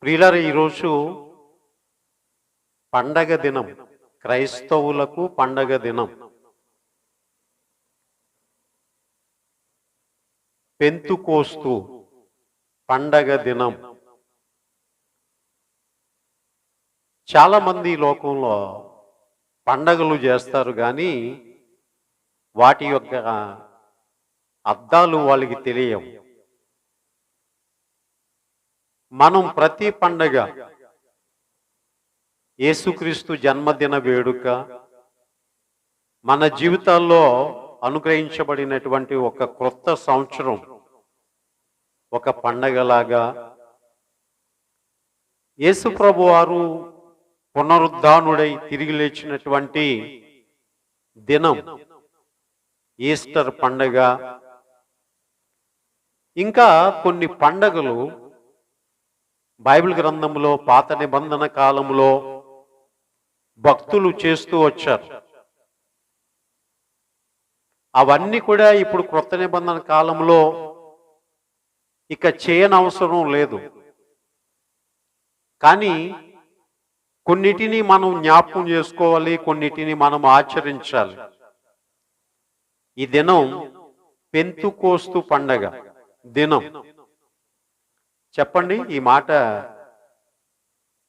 ప్రియులారా, ఈరోజు పండగ దినం. క్రైస్తవులకు పండగ దినం. పెంతుకోస్తు పండగ దినం. చాలామంది లోకంలో పండగలు చేస్తారు, కానీ వాటి యొక్క అర్థాలు వాళ్ళకి తెలియవు. మనం ప్రతి పండగ యేసుక్రీస్తు జన్మదిన వేడుక, మన జీవితాల్లో అనుగ్రహించబడినటువంటి ఒక క్రొత్త సంవత్సరం ఒక పండగలాగా, యేసుప్రభు వారు పునరుద్ధానుడై తిరిగి లేచినటువంటి దినం ఈస్టర్ పండగ. ఇంకా కొన్ని పండగలు బైబిల్ గ్రంథంలో పాత నిబంధన కాలంలో భక్తులు చేస్తూ వచ్చారు. అవన్నీ కూడా ఇప్పుడు క్రొత్త నిబంధన కాలంలో ఇక చేయనవసరం లేదు. కానీ కొన్నిటిని మనం జ్ఞాపకం చేసుకోవాలి, కొన్నిటిని మనం ఆచరించాలి. ఈ దినం పెంతుకోస్తు పండగ దినం. చెప్పండి, ఈ మాట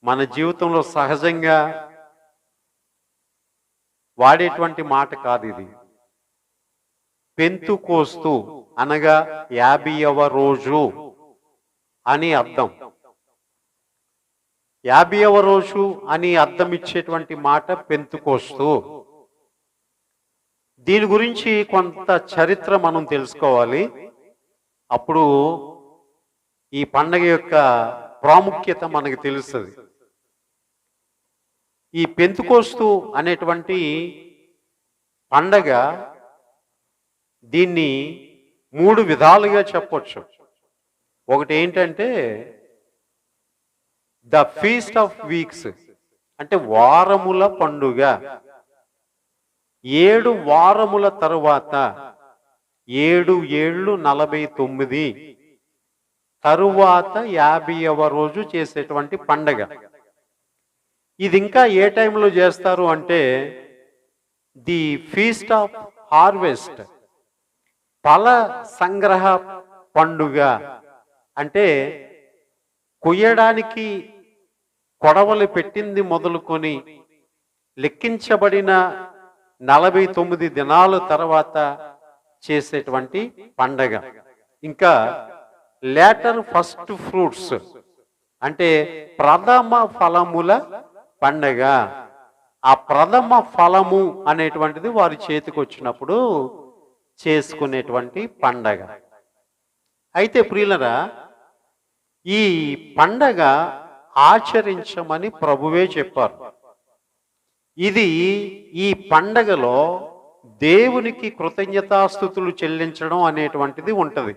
మన జీవితంలో సహజంగా వాడేటువంటి మాట కాదు. ఇది పెంతుకోస్తు అనగా 50వ రోజు అని అర్థం. 50వ రోజు అని అర్థం ఇచ్చేటువంటి మాట పెంతుకోస్తు. దీని గురించి కొంత చరిత్ర మనం తెలుసుకోవాలి. అప్పుడు ఈ పండగ యొక్క ప్రాముఖ్యత మనకు తెలుస్తుంది. ఈ పెంతుకోస్తు అనేటువంటి పండగ, దీన్ని 3 విధాలుగా చెప్పొచ్చు. ఒకటి ఏంటంటే ద ఫీస్ట్ ఆఫ్ వీక్స్, అంటే వారముల పండుగ. 7 వారముల తరువాత 7 ఏళ్ళు 49 తరువాత 50వ రోజు చేసేటువంటి పండగ. ఇది ఇంకా ఏ టైంలో చేస్తారు అంటే ది ఫీస్ట్ ఆఫ్ హార్వెస్ట్, ఫల సంగ్రహ పండుగ. అంటే కొయ్యడానికి కొడవలు పెట్టింది మొదలుకొని లెక్కించబడిన 49 దినాల తర్వాత చేసేటువంటి పండగ. ఇంకా లేటర్ ఫస్ట్ ఫ్రూట్స్, అంటే ప్రథమ ఫలముల పండగ. ఆ ప్రథమ ఫలము అనేటువంటిది వారి చేతికి వచ్చినప్పుడు చేసుకునేటువంటి పండగ. అయితే ప్రియులరా, ఈ పండగ ఆచరించమని ప్రభువే చెప్పారు. ఇది ఈ పండగలో దేవునికి కృతజ్ఞతాస్తుతులు చెల్లించడం అనేటువంటిది ఉంటది.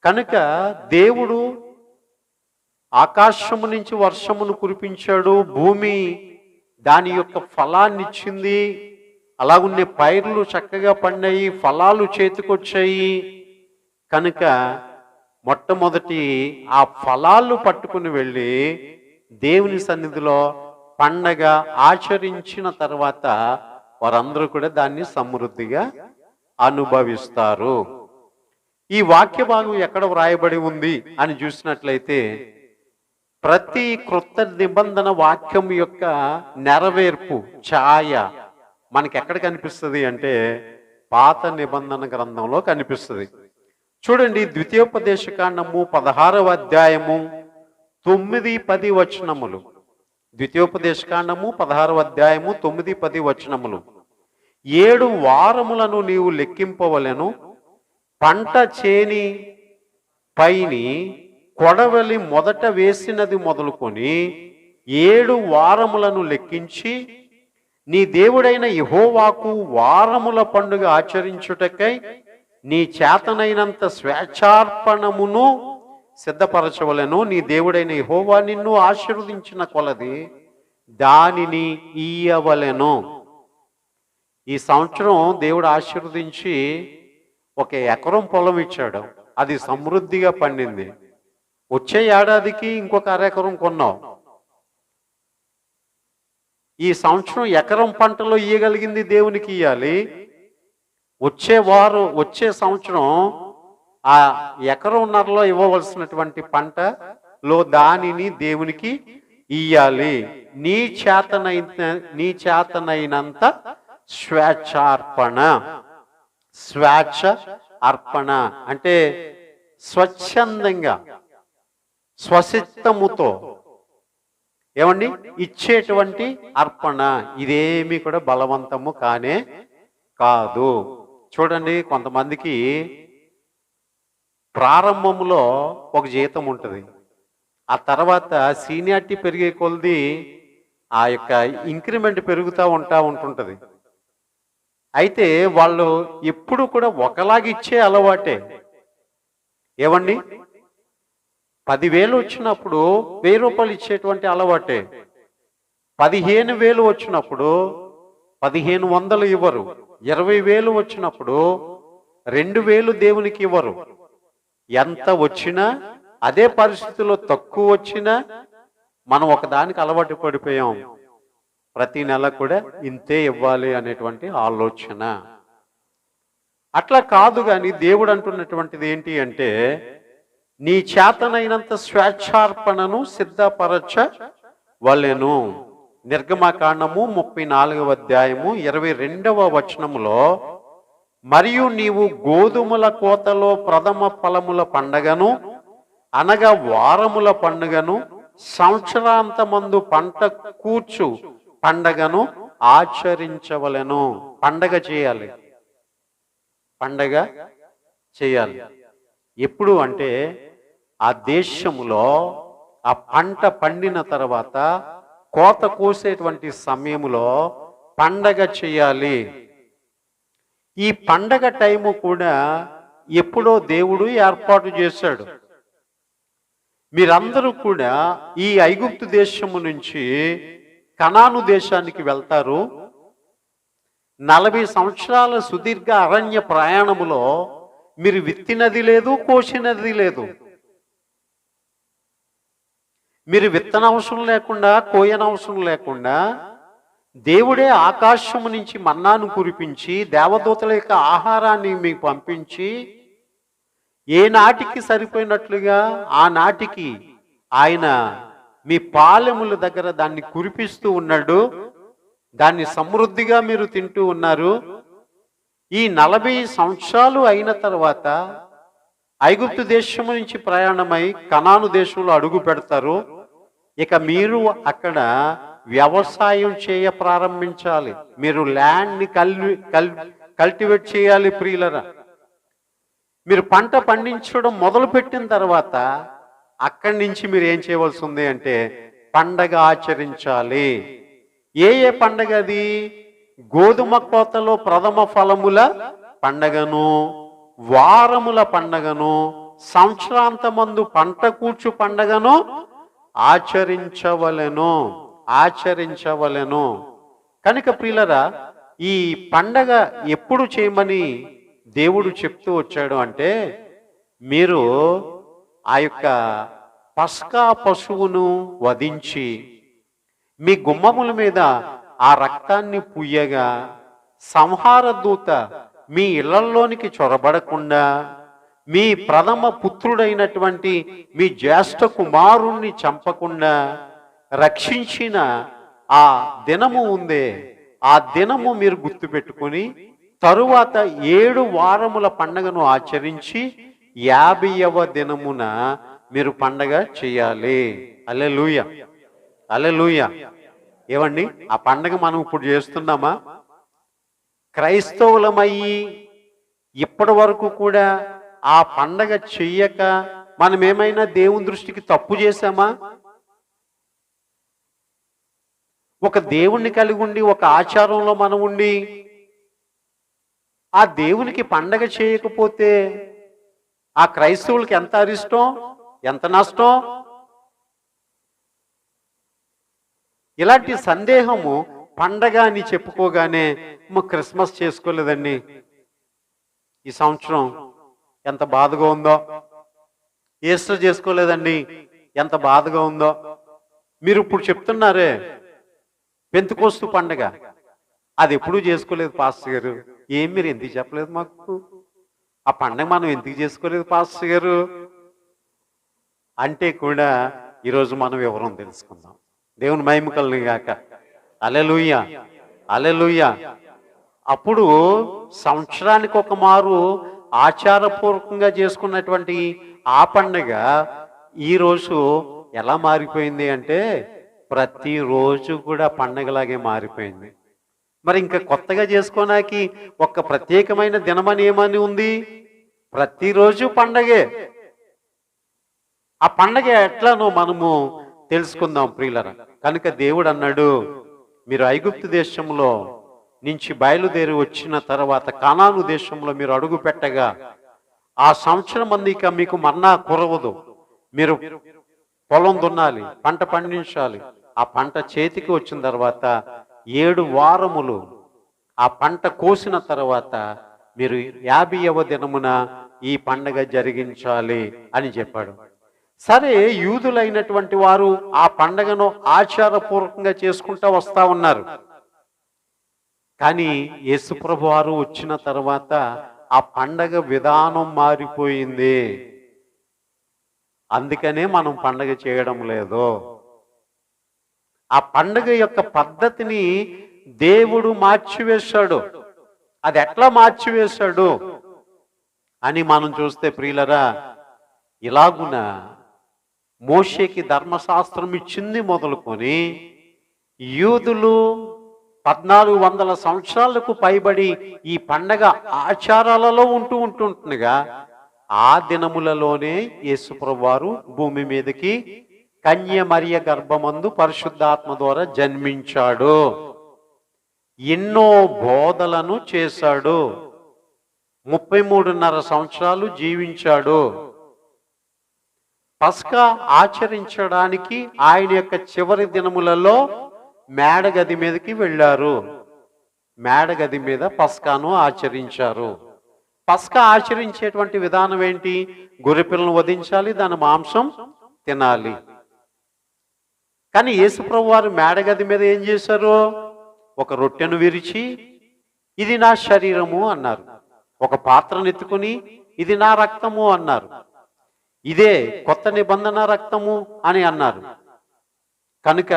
కనుక దేవుడు ఆకాశము నుంచి వర్షమును కురిపించాడు, భూమి దాని యొక్క ఫలాన్ని ఇచ్చింది, అలాగున్నే పైర్లు చక్కగా పండాయి, ఫలాలు చేతికొచ్చాయి. కనుక మొట్టమొదటి ఆ ఫలాలు పట్టుకుని వెళ్ళి దేవుని సన్నిధిలో పండగ ఆచరించిన తర్వాత వారందరూ కూడా దాన్ని సమృద్ధిగా అనుభవిస్తారు. ఈ వాక్య భాగం ఎక్కడ వ్రాయబడి ఉంది అని చూసినట్లయితే, ప్రతి క్రొత్త నిబంధన వాక్యం యొక్క నెరవేర్పు ఛాయ మనకి ఎక్కడ కనిపిస్తుంది అంటే పాత నిబంధన గ్రంథంలో కనిపిస్తుంది. చూడండి, ద్వితీయోపదేశకాండము 16వ అధ్యాయము 9-10 వచనములు. ద్వితీయోపదేశకాండము 16వ అధ్యాయము 9-10 వచనములు. 7 వారములను నీవు లెక్కింపవలెను, పంట చేని పైని కొడవలి మొదట వేసినది మొదలుకొని 7 వారములను లెక్కించి నీ దేవుడైన యెహోవాకు వారముల పండుగ ఆచరించుటకై నీ చేతనైనంత స్వేచ్ఛార్పణమును సిద్ధపరచవలెను. నీ దేవుడైన యెహోవా నిన్ను ఆశీర్వదించిన కొలది దానిని ఇయ్యవలెను. ఈ సంవత్సరం దేవుడు ఆశీర్వదించి 1 ఎకరం పొలం ఇచ్చాడు. అది సమృద్ధిగా పండింది. వచ్చే ఏడాదికి ఇంకొక అరెకరం కొన్నావు. ఈ సంవత్సరం ఎకరం పంటలో ఇయ్యగలిగింది దేవునికి ఇయ్యాలి. వచ్చే సంవత్సరం ఆ ఎకరంన్నరలో ఇవ్వవలసినటువంటి పంటలో దానిని దేవునికి ఇయ్యాలి. నీ చేతనైనంత స్వేచ్ఛార్పణ. స్వేచ్ఛ అర్పణ అంటే స్వచ్ఛందంగా స్వసిత్తముతో ఏమండి ఇచ్చేటువంటి అర్పణ. ఇదేమి కూడా బలవంతము కానే కాదు. చూడండి, కొంతమందికి ప్రారంభంలో ఒక జీతం ఉంటుంది, ఆ తర్వాత సీనియారిటీ పెరిగే కొలది ఆ యొక్క ఇంక్రిమెంట్ పెరుగుతూ ఉంటుంటుంది. అయితే వాళ్ళు ఎప్పుడు కూడా ఒకలాగా ఇచ్చే అలవాటే. ఏమండి 10,000 వచ్చినప్పుడు 1,000 రూపాయలు ఇచ్చేటువంటి అలవాటే. 15,000 వచ్చినప్పుడు 1,500 ఇవ్వరు. 20,000 వచ్చినప్పుడు 2,000 దేవునికి ఇవ్వరు. ఎంత వచ్చినా అదే పరిస్థితిలో తక్కువ వచ్చినా మనం ఒకదానికి అలవాటు పడిపోయాం. ప్రతి నెల కూడా ఇంతే ఇవ్వాలి అనేటువంటి ఆలోచన. అట్లా కాదు కానీ దేవుడు అంటున్నటువంటిది ఏంటి అంటే, నీ చేతనైనంత స్వేచ్ఛార్పణను సిద్ధపరచవలెను. నిర్గమకాండము 34వ అధ్యాయము 22వ వచనములో, మరియు నీవు గోధుమల కోతలో ప్రథమ ఫలముల పండగను అనగా వారముల పండుగను సంవత్సరాంతమందు పంట కూర్చు పండగను ఆచరించవలెను. పండగ చేయాలి. పండగ చేయాలి ఎప్పుడు అంటే, ఆ దేశంలో ఆ పంట పండిన తర్వాత కోత కోసేటువంటి సమయంలో పండగ చేయాలి. ఈ పండగ టైము కూడా ఎప్పుడో దేవుడు ఏర్పాటు చేశాడు. మీరందరూ కూడా ఈ ఐగుప్తు దేశము నుంచి కనాను దేశానికి వెళ్తారు. 40 సంవత్సరాల సుదీర్ఘ అరణ్య ప్రయాణములో మీరు విత్తినది లేదు, కోసినది లేదు. మీరు విత్తనవసరం లేకుండా, కోయనవసరం లేకుండా దేవుడే ఆకాశము నుంచి మన్నాను కురిపించి దేవదూతల యొక్క ఆహారాన్ని మీకు పంపించి ఏ నాటికి సరిపోయినట్లుగా ఆ నాటికి ఆయన మీ పాలెముల దగ్గర దాన్ని కురిపిస్తూ ఉన్నాడు. దాన్ని సమృద్ధిగా మీరు తింటూ ఉన్నారు. ఈ 40 సంవత్సరాలు అయిన తర్వాత ఐగుప్తు దేశము నుంచి ప్రయాణమై కనాను దేశంలో అడుగు పెడతారు. ఇక మీరు అక్కడ వ్యవసాయం చేయ ప్రారంభించాలి. మీరు ల్యాండ్ని కల్టివేట్ చేయాలి. ప్రియులరా, మీరు పంట పండించడం మొదలు పెట్టిన తర్వాత అక్కడి నుంచి మీరు ఏం చేయవలసి ఉంది అంటే పండగ ఆచరించాలి. ఏ పండగ అది? గోధుమ కోతలో ప్రథమ ఫలముల పండగను, వారముల పండగను, సంవత్సరాంతమందు పంట కూర్చు పండగను ఆచరించవలెను. కనుక ప్రియులరా, ఈ పండగ ఎప్పుడు చేయమని దేవుడు చెప్తూ వచ్చాడు అంటే, మీరు ఆ యొక్క పస్కా పశువును వధించి మీ గుమ్మముల మీద ఆ రక్తాన్ని పుయ్యగా సంహార దూత మీ ఇళ్లలోనికి చొరబడకుండా మీ ప్రథమ పుత్రుడైనటువంటి మీ జ్యేష్ఠ కుమారుణ్ణి చంపకుండా రక్షించిన ఆ దినము ఉందే, ఆ దినము మీరు గుర్తుపెట్టుకుని తరువాత 7 వారముల పండగను ఆచరించి 50వ దినమున మీరు పండగ చేయాలి. హల్లెలూయా, హల్లెలూయా. ఏమండి, ఆ పండగ మనం ఇప్పుడు చేస్తున్నామా? క్రైస్తవులమయ్యి ఇప్పటి వరకు కూడా ఆ పండగ చెయ్యక మనం ఏమైనా దేవుని దృష్టికి తప్పు చేశామా? ఒక దేవుణ్ణి కలిగి ఉండి, ఒక ఆచారంలో మనం ఉండి ఆ దేవునికి పండగ చేయకపోతే ఆ క్రైస్తవులకి ఎంత అరిష్టం, ఎంత నష్టం. ఇలాంటి సందేహము పండగ అని చెప్పుకోగానే క్రిస్మస్ చేసుకోలేదండి, ఈ సంవత్సరం ఎంత బాధగా ఉందో, ఈస్టర్ చేసుకోలేదండి, ఎంత బాధగా ఉందో. మీరు ఇప్పుడు చెప్తున్నారే పెంతెకోస్తు పండగ, అది ఎప్పుడూ చేసుకోలేదు పాస్టర్ గారు. ఏం మీరు ఎందుకు చెప్పలేదు మాకు? ఆ పండగ మనం ఎందుకు చేసుకోలేదు పాస్టర్ గారు అంటే కూడా ఈరోజు మనం వివరం తెలుసుకుందాం. దేవుని మహిమ కలుగును గాక. హల్లెలూయా, హల్లెలూయా. అప్పుడు సంవత్సరానికి ఒక మారు ఆచారపూర్వకంగా చేసుకున్నటువంటి ఆ పండగ ఈరోజు ఎలా మారిపోయింది అంటే ప్రతిరోజు కూడా పండగలాగే మారిపోయింది. మరి ఇంకా కొత్తగా చేసుకోనాకి ఒక ప్రత్యేకమైన దినమని ఏమని ఉంది? ప్రతిరోజు పండగే. ఆ పండగ ఎట్లానో మనము తెలుసుకుందాం ప్రియులరా. కనుక దేవుడు అన్నాడు, మీరు ఐగుప్తు దేశంలో నుంచి బయలుదేరి వచ్చిన తర్వాత కానాను దేశంలో మీరు అడుగు పెట్టగా ఆ సంవత్సరం అంది ఇక మీకు మన్నా కురవదు. మీరు పొలం దున్నాలి, పంట పండించాలి. ఆ పంట చేతికి వచ్చిన తర్వాత 7 వారములు ఆ పంట కోసిన తర్వాత మీరు 50వ దినమున ఈ పండగ జరిగించాలి అని చెప్పాడు. సరే, యూదులైనటువంటి వారు ఆ పండగను ఆచారపూర్వకంగా చేసుకుంటూ వస్తా ఉన్నారు. కానీ యేసుప్రభు వారు వచ్చిన తర్వాత ఆ పండగ విధానం మారిపోయింది. అందుకనే మనం పండగ చేయడం లేదు. ఆ పండగ యొక్క పద్ధతిని దేవుడు మార్చివేశాడు. అది ఎట్లా మార్చివేశాడు అని మనం చూస్తే ప్రియులరా, ఇలాగున మోషేకి ధర్మశాస్త్రం ఇచ్చింది మొదలుకొని యూదులు 1400 సంవత్సరాలకు పైబడి ఈ పండగ ఆచారాలలో ఉంటుండగా ఆ దినములలోనే యేసుప్రభు వారు భూమి మీదకి కన్య మరియ గర్భమందు పరిశుద్ధాత్మ ద్వారా జన్మించాడు. ఎన్నో బోధలను చేశాడు. 33.5 సంవత్సరాలు జీవించాడు. పస్కా ఆచరించడానికి ఆయన యొక్క చివరి దినములలో మేడగది మీదకి వెళ్ళారు. మేడగది మీద పస్కాను ఆచరించారు. పస్కా ఆచరించేటువంటి విధానం ఏంటి? గొర్రెపిల్లను వధించాలి, దాని మాంసం తినాలి. కానీ యేసుప్రభు వారు మేడగది మీద ఏం చేశారు? ఒక రొట్టెను విరిచి ఇది నా శరీరము అన్నారు. ఒక పాత్రను ఎత్తుకుని ఇది నా రక్తము అన్నారు. ఇదే కొత్త నిబంధన రక్తము అని అన్నారు. కనుక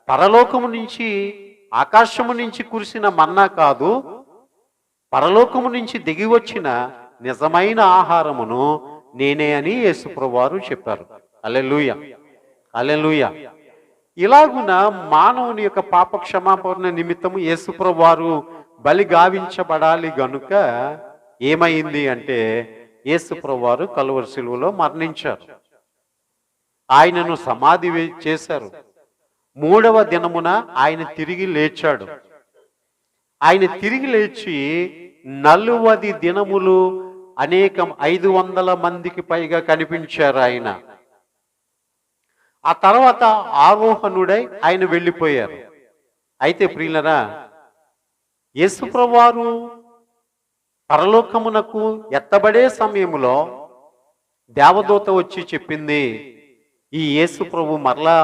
పరలోకము నుంచి, ఆకాశము నుంచి కురిసిన మన్నా కాదు, పరలోకము నుంచి దిగి వచ్చిన నిజమైన ఆహారమును నేనే అని యేసుప్రభు వారు చెప్పారు. హల్లెలూయా, హల్లెలూయా. ఇలాగున మానవుని యొక్క పాప క్షమాపణ నిమిత్తము యేసుప్రభు వారు బలి గావించబడాలి గనుక ఏమైంది అంటే యేసుప్రభు వారు కలువరి శిలువలో మరణించారు. ఆయనను సమాధి చేశారు. 3వ దినమున ఆయన తిరిగి లేచాడు. ఆయన తిరిగి లేచి 40 దినములు అనేకం 500 మందికి పైగా కనిపించారు ఆయన. ఆ తర్వాత ఆరోహణుడై ఆయన వెళ్ళిపోయారు. అయితే ప్రియులరా, యేసుప్రభు వారు పరలోకమునకు ఎత్తబడే సమయంలో దేవదూత వచ్చి చెప్పింది, ఈ యేసుప్రభు మరలా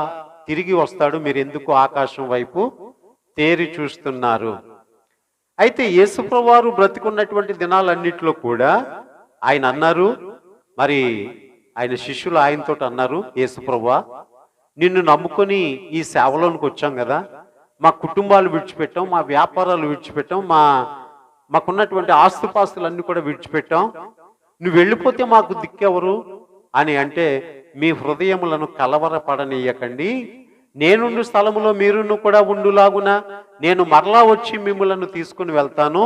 తిరిగి వస్తాడు, మీరు ఎందుకు ఆకాశం వైపు తేరి చూస్తున్నారు? అయితే యేసుప్రభు వారు బ్రతికున్నటువంటి దినాలన్నిటిలో కూడా ఆయన అన్నారు, మరి ఆయన శిష్యులు ఆయనతో అన్నారు, యేసుప్రభువా, నిన్ను నమ్ముకొని ఈ సేవలోనికి వచ్చాం కదా, మా కుటుంబాలు విడిచిపెట్టాం, మా వ్యాపారాలు విడిచిపెట్టాం, మాకున్నటువంటి ఆస్తుపాస్తులన్నీ కూడా విడిచిపెట్టాం, నువ్వు వెళ్ళిపోతే మాకు దిక్కెవరు అని అంటే, మీ హృదయములను కలవరపడనీయకండి, నేనుండు స్థలములో మీరును కూడా ఉండులాగున నేను మరలా వచ్చి మిమ్ములను తీసుకుని వెళ్తాను.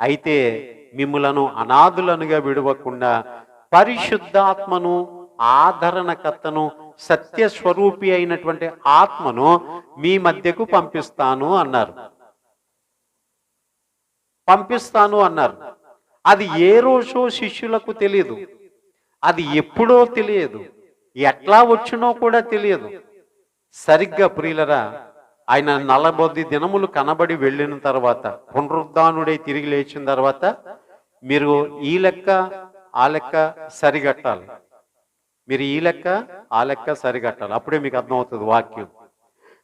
అయితే మిమ్ములను అనాథులనుగా విడవకుండా పరిశుద్ధాత్మను, ఆదరణకర్తను, సత్యస్వరూపి అయినటువంటి ఆత్మను మీ మధ్యకు పంపిస్తాను అన్నారు. పంపిస్తాను అన్నారు. అది ఏ రోజో శిష్యులకు తెలియదు, అది ఎప్పుడో తెలియదు, ఎట్లా వచ్చినో కూడా తెలియదు. సరిగ్గా ప్రియులరా, ఆయన 40 దినములు కనబడి వెళ్ళిన తర్వాత, పునరుద్ధానుడై తిరిగి లేచిన తర్వాత మీరు ఈ లెక్క ఆ లెక్క సరిగట్టాలి. మీరు ఈ లెక్క ఆ లెక్క సరిగట్టాలి, అప్పుడే మీకు అర్థమవుతుంది వాక్యం.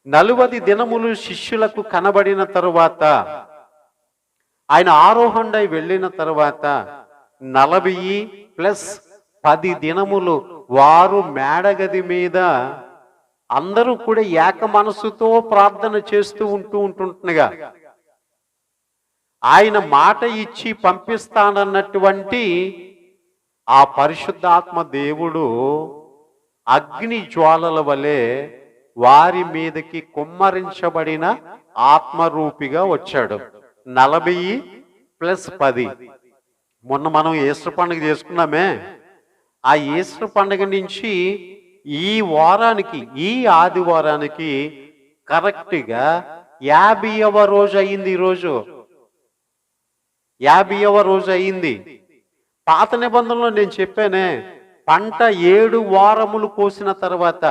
40 దినములు శిష్యులకు కనబడిన తరువాత, ఆయన ఆరోహణై వెళ్ళిన తరువాత 40+10 దినములు వారు మేడగది మీద అందరూ కూడా ఏక మనసుతో ప్రార్థన చేస్తూ ఉంటుండగా, ఆయన మాట ఇచ్చి పంపిస్తానన్నటువంటి ఆ పరిశుద్ధాత్మ దేవుడు అగ్ని జ్వాలల వలె వారి మీదకి కుమ్మరించబడిన ఆత్మరూపిగా వచ్చాడు. 40+10. మొన్న మనం ఈస్టర్ పండుగ చేసుకున్నామే, ఆ ఈస్టర్ పండుగ నుంచి ఈ వారానికి, ఈ ఆదివారానికి కరెక్ట్గా 50వ రోజు అయింది. ఈరోజు 50వ రోజు అయింది. పాత నిబంధనలో నేను చెప్పానే, పంట 7 వారములు కోసిన తర్వాత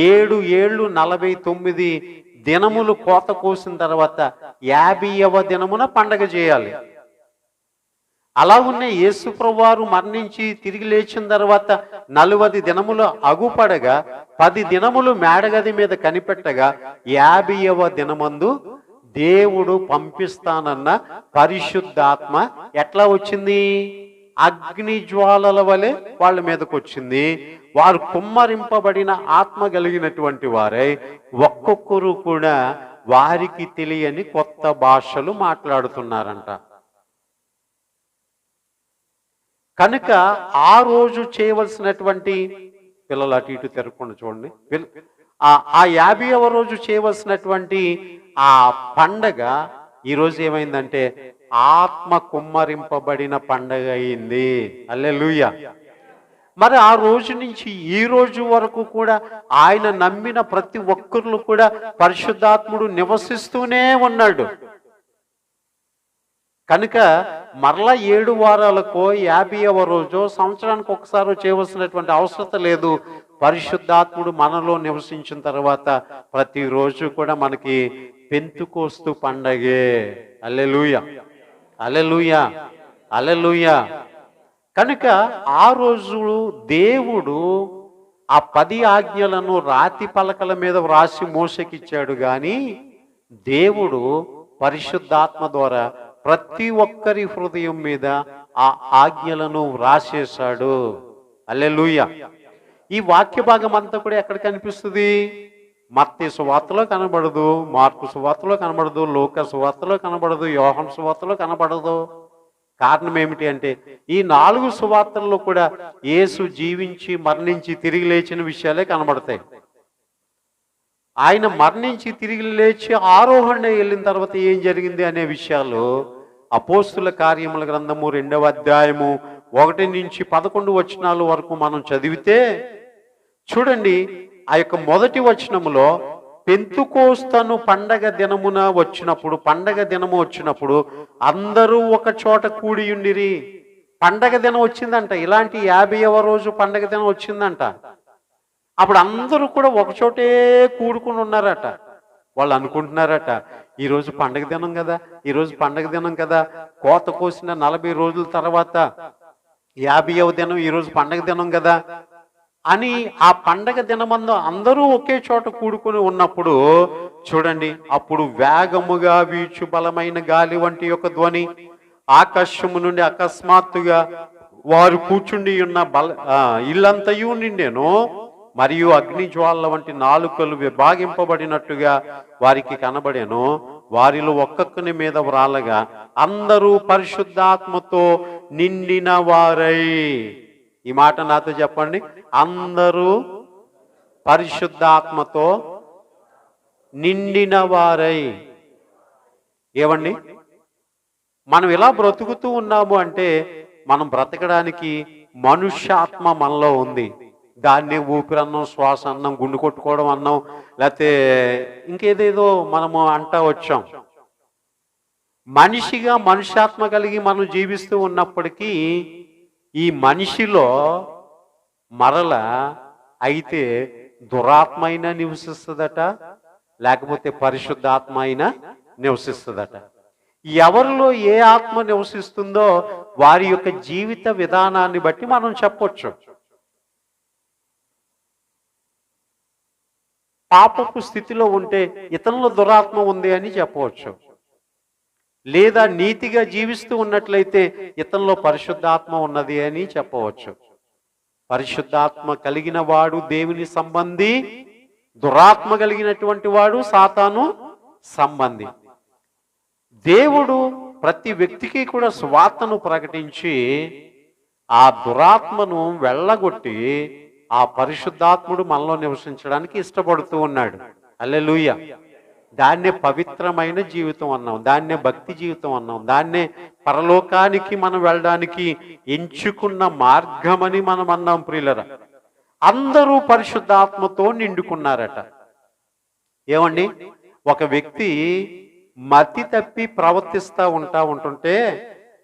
7 ఏళ్ళు 49 దినములు కోత కోసిన తర్వాత 50వ దినమున పండగ చేయాలి. అలాగున్న యేసుప్రభువారు మరణించి తిరిగి లేచిన తర్వాత 40 దినములు అగుపడగా 10 దినములు మేడగది మీద కనిపెట్టగా 50వ దినమందు దేవుడు పంపిస్తానన్న పరిశుద్ధాత్మ ఎట్లా వచ్చింది? అగ్ని జ్వాలల వలె వాళ్ళ మీదకి వచ్చింది. వారు కుమ్మరింపబడిన ఆత్మ కలిగినటువంటి వారై ఒక్కొక్కరు కూడా వారికి తెలియని కొత్త భాషలు మాట్లాడుతున్నారంట. కనుక ఆ రోజు చేయవలసినటువంటి, పిల్లలు అటు ఇటు తిరగకుండా చూడండి, ఆ 50వ రోజు చేయవలసినటువంటి ఆ పండగ ఈరోజు ఏమైందంటే ఆత్మ కుమ్మరింపబడిన పండగ అయింది. హల్లెలూయా. మరి ఆ రోజు నుంచి ఈ రోజు వరకు కూడా ఆయన నమ్మిన ప్రతి ఒక్కరు కూడా పరిశుద్ధాత్ముడు నివసిస్తూనే ఉన్నాడు. కనుక మరలా 7 వారాలకో 50వ రోజు సంవత్సరానికి ఒకసారి చేయవలసినటువంటి అవసరం లేదు. పరిశుద్ధాత్ముడు మనలో నివసించిన తర్వాత ప్రతిరోజు కూడా మనకి పెంతుకోస్తు పండగే. హల్లెలూయా, హల్లెలూయా, హల్లెలూయా. కనుక ఆ రోజు దేవుడు ఆ 10 ఆజ్ఞలను రాతి పలకల మీద వ్రాసి మోసకిచ్చాడు, కానీ దేవుడు పరిశుద్ధాత్మ ద్వారా ప్రతి ఒక్కరి హృదయం మీద ఆ ఆజ్ఞలను వ్రాసేశాడు. హల్లెలూయా. ఈ వాక్య భాగం అంతా కూడా ఎక్కడ కనిపిస్తుంది? మత్తయి సువార్తలో కనబడదు, మార్కు సువార్తలో కనబడదు, లూకా సువార్తలో కనబడదు, యోహాను సువార్తలో కనబడదు. కారణం ఏమిటి అంటే ఈ 4 సువార్తల్లో కూడా యేసు జీవించి మరణించి తిరిగి లేచిన విషయాలే కనబడతాయి. ఆయన మరణించి తిరిగి లేచి ఆరోహణ వెళ్ళిన తర్వాత ఏం జరిగింది అనే విషయాలు అపోస్తుల కార్యముల గ్రంథము 2వ అధ్యాయము 1 నుంచి 11 వచనాల వరకు మనం చదివితే చూడండి, ఆ యొక్క మొదటి వచనములో పెంతుకోస్తను పండగ దినమున వచ్చినప్పుడు, పండగ దినము వచ్చినప్పుడు అందరూ ఒక చోట కూడి ఉండిరి. పండగ దినం వచ్చిందంట, ఇలాంటి 50వ రోజు పండగ దినం వచ్చిందంట. అప్పుడు అందరూ కూడా ఒకచోటే కూడుకుని ఉన్నారట. వాళ్ళు అనుకుంటున్నారట, ఈరోజు పండగ దినం కదా, ఈరోజు పండగ దినం కదా, కోత కోసిన 40 రోజుల తర్వాత 50వ దినం, ఈరోజు పండగ దినం కదా అని ఆ పండగ దినమందు అందరూ ఒకే చోట కూడుకుని ఉన్నప్పుడు చూడండి, అప్పుడు వేగముగా వీచు బలమైన గాలి వంటి యొక్క ధ్వని ఆకాశము నుండి అకస్మాత్తుగా వారు కూర్చుండి ఉన్న ఇల్లంతయు నిండెను. మరియు అగ్ని జ్వాలల వంటి నాలుకలు విభాగింపబడినట్టుగా వారికి కనబడెను. వారిలో ఒక్కొక్కని మీద వ్రాలగా అందరూ పరిశుద్ధాత్మతో నిండిన వారై. ఈ మాట నాతో చెప్పండి, అందరూ పరిశుద్ధాత్మతో నిండిన వారై. ఏమండి, మనం ఇలా బ్రతుకుతూ ఉన్నాము అంటే మనం బ్రతకడానికి మనుష్యాత్మ మనలో ఉంది. దాన్ని ఊపిరన్నం, శ్వాస అన్నం, గుండు కొట్టుకోవడం అన్నం, లేకపోతే ఇంకేదేదో మనము అంటా వచ్చాం. మనిషిగా మనుష్యాత్మ కలిగి మనం జీవిస్తూ ఉన్నప్పటికీ ఈ మనిషిలో మరల అయితే దురాత్మ అయినా నివసిస్తుందట, లేకపోతే పరిశుద్ధాత్మ అయినా నివసిస్తుందట. ఎవరిలో ఏ ఆత్మ నివసిస్తుందో వారి యొక్క జీవిత విధానాన్ని బట్టి మనం చెప్పొచ్చు. పాపపు స్థితిలో ఉంటే ఇతనిలో దురాత్మ ఉంది అని చెప్పవచ్చు. లేదా నీతిగా జీవిస్తూ ఉన్నట్లయితే ఇతనిలో పరిశుద్ధాత్మ ఉన్నది అని చెప్పవచ్చు. పరిశుద్ధాత్మ కలిగిన వాడు దేవుని సంబంధి, దురాత్మ కలిగినటువంటి వాడు సాతాను సంబంధి. దేవుడు ప్రతి వ్యక్తికి కూడా సువార్తను ప్రకటించి ఆ దురాత్మను వెళ్ళగొట్టి ఆ పరిశుద్ధాత్ముడు మనలో నివసించడానికి ఇష్టపడుతూ ఉన్నాడు. హల్లెలూయా. దాన్నే పవిత్రమైన జీవితం అన్నాం, దాన్నే భక్తి జీవితం అన్నాం, దాన్నే పరలోకానికి మనం వెళ్ళడానికి ఎంచుకున్న మార్గమని మనం అన్నాం. ప్రియులరా, అందరూ పరిశుద్ధాత్మతో నిండుకున్నారట. ఏమండి, ఒక వ్యక్తి మతి తప్పి ప్రవర్తిస్తూ ఉంటుంటే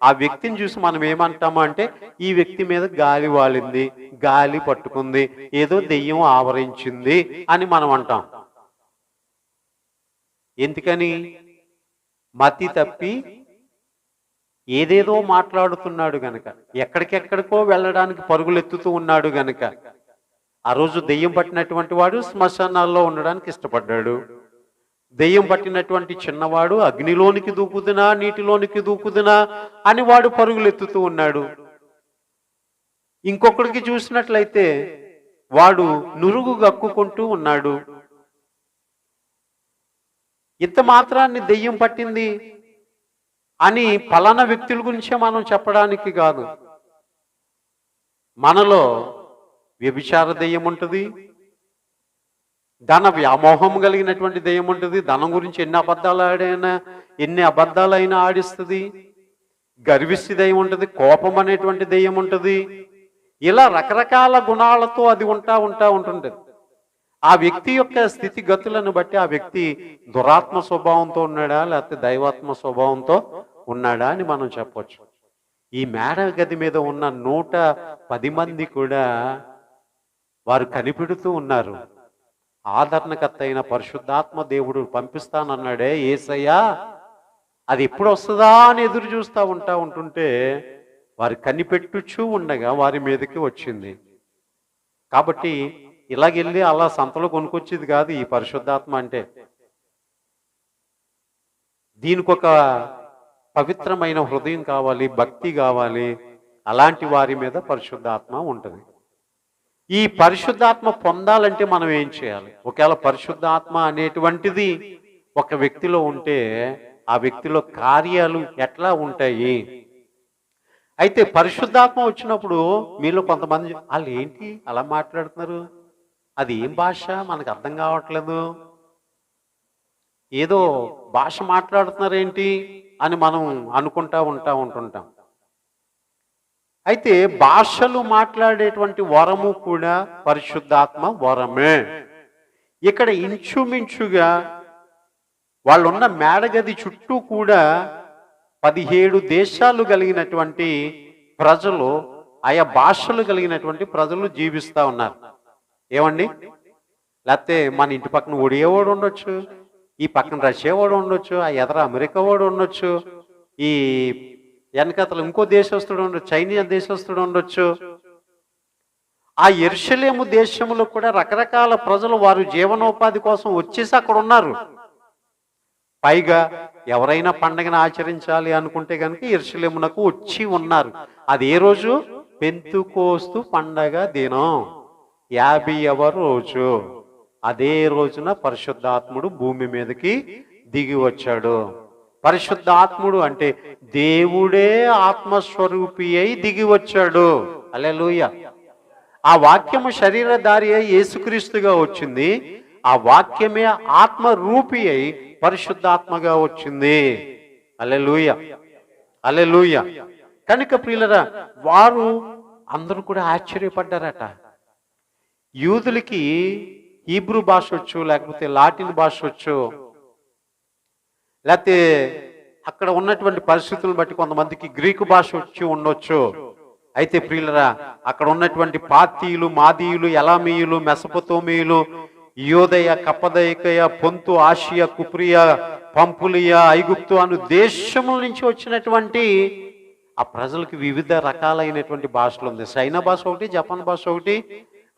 ఆ వ్యక్తిని చూసి మనం ఏమంటాము అంటే, ఈ వ్యక్తి మీద గాలి వాలింది, గాలి పట్టుకుంది, ఏదో దెయ్యం ఆవరించింది అని మనం అంటాం. ఎందుకని? మతి తప్పి ఏదేదో మాట్లాడుతున్నాడు గనక, ఎక్కడికెక్కడికో వెళ్ళడానికి పరుగులెత్తుతూ ఉన్నాడు గనక. ఆ రోజు దెయ్యం పట్టినటువంటి వాడు శ్మశానాల్లో ఉండడానికి ఇష్టపడ్డాడు. దెయ్యం పట్టినటువంటి చిన్నవాడు అగ్నిలోనికి దూకుదునా నీటిలోనికి దూకుదునా అని వాడు పరుగులెత్తుతూ ఉన్నాడు. ఇంకొకడికి చూసినట్లయితే వాడు నురుగు గక్కుకుంటూ ఉన్నాడు. ఇంత మాత్రాన్ని దెయ్యం పట్టింది అని ఫలానా వ్యక్తుల గురించే మనం చెప్పడానికి కాదు. మనలో వ్యభిచార దెయ్యం ఉంటుంది, ధన వ్యామోహం కలిగినటువంటి దెయ్యం ఉంటుంది, ధనం గురించి ఎన్ని అబద్ధాలైనా ఆడిస్తుంది, గర్విష్టి దెయ్యం ఉంటుంది, కోపం అనేటువంటి దెయ్యం ఉంటుంది. ఇలా రకరకాల గుణాలతో అది ఉంటుంటుంది. ఆ వ్యక్తి యొక్క స్థితిగతులను బట్టి ఆ వ్యక్తి దురాత్మ స్వభావంతో ఉన్నాడా లేకపోతే దైవాత్మ స్వభావంతో ఉన్నాడా అని మనం చెప్పవచ్చు. ఈ మేడ గది మీద ఉన్న 110 మంది కూడా వారు కనిపెడుతూ ఉన్నారు. ఆదరణకర్త అయిన పరిశుద్ధాత్మ దేవుడు పంపిస్తానన్నాడే యేసయ్యా, అది ఎప్పుడు వస్తుందా అని ఎదురు చూస్తూ ఉంటుంటే వారు కనిపెట్టుచూ ఉండగా వారి మీదకి వచ్చింది. కాబట్టి ఇలాగెళ్ళి అలా సంతలో కొనుక్కొచ్చేది కాదు ఈ పరిశుద్ధాత్మ అంటే. దీనికి ఒక పవిత్రమైన హృదయం కావాలి, భక్తి కావాలి. అలాంటి వారి మీద పరిశుద్ధాత్మ ఉంటుంది. ఈ పరిశుద్ధాత్మ పొందాలంటే మనం ఏం చేయాలి? ఒకవేళ పరిశుద్ధాత్మ అనేటువంటిది ఒక వ్యక్తిలో ఉంటే ఆ వ్యక్తిలో కార్యాలు ఎట్లా ఉంటాయి? అయితే పరిశుద్ధాత్మ వచ్చినప్పుడు మీలో కొంతమంది వాళ్ళు ఏంటి అలా మాట్లాడుతున్నారు, అది ఏం భాష మనకు అర్థం కావట్లేదు, ఏదో భాష మాట్లాడుతున్నారేంటి అని మనం అనుకుంటా ఉంటుంటాం. అయితే భాషలు మాట్లాడేటువంటి వరము కూడా పరిశుద్ధాత్మ వరమే. ఇక్కడ ఇంచుమించుగా వాళ్ళున్న మేడగది చుట్టూ కూడా 17 దేశాలు కలిగినటువంటి ప్రజలు, ఆయా భాషలు కలిగినటువంటి ప్రజలు జీవిస్తూ ఉన్నారు. ఏమండి, లేకపోతే మన ఇంటి పక్కన ఒడియా వాడు ఉండొచ్చు, ఈ పక్కన రష్యా వాడు ఉండొచ్చు, ఆ ఎదర అమెరికా వాడు ఉండొచ్చు, ఈ వెనకతలు ఇంకో దేశస్తుడు ఉండొచ్చు, చైనా దేశస్తుడు ఉండొచ్చు. ఆ యెరూషలేము దేశంలో కూడా రకరకాల ప్రజలు వారు జీవనోపాధి కోసం వచ్చేసి అక్కడ ఉన్నారు. పైగా ఎవరైనా పండగను ఆచరించాలి అనుకుంటే కనుక యెరూషలేమునకు వచ్చి ఉన్నారు. అది ఏ రోజు? పెంతుకోస్తు పండగ దినం, 50వ రోజు. అదే రోజున పరిశుద్ధాత్ముడు భూమి మీదకి దిగి వచ్చాడు. పరిశుద్ధాత్ముడు అంటే దేవుడే ఆత్మస్వరూపి అయి దిగి వచ్చాడు. హల్లెలూయా. ఆ వాక్యము శరీరధారి అయి యేసుక్రీస్తుగా వచ్చింది. ఆ వాక్యమే ఆత్మరూపి అయి పరిశుద్ధాత్మగా వచ్చింది. హల్లెలూయా, హల్లెలూయా. కనుక ప్రియులరా, వారు అందరూ కూడా ఆశ్చర్యపడ్డారట. యూదులకి హీబ్రూ భాష వచ్చు, లేకపోతే లాటిన్ భాష వచ్చు, లేకపోతే అక్కడ ఉన్నటువంటి పరిస్థితులను బట్టి కొంతమందికి గ్రీకు భాష వచ్చి ఉండొచ్చు. అయితే ప్రియులరా, అక్కడ ఉన్నటువంటి పాతీయులు, మాదీయులు, ఎలామీయులు, మెసపొతోమీయులు, యోదయ, కప్పదయకయ, పొంతు, ఆసియా, కుప్రియా, పంపులియా, ఐగుప్తు అను దేశముల నుంచి వచ్చినటువంటి ఆ ప్రజలకు వివిధ రకాలైనటువంటి భాషలు ఉంది. చైనా భాష ఒకటి, జపాన్ భాష ఒకటి,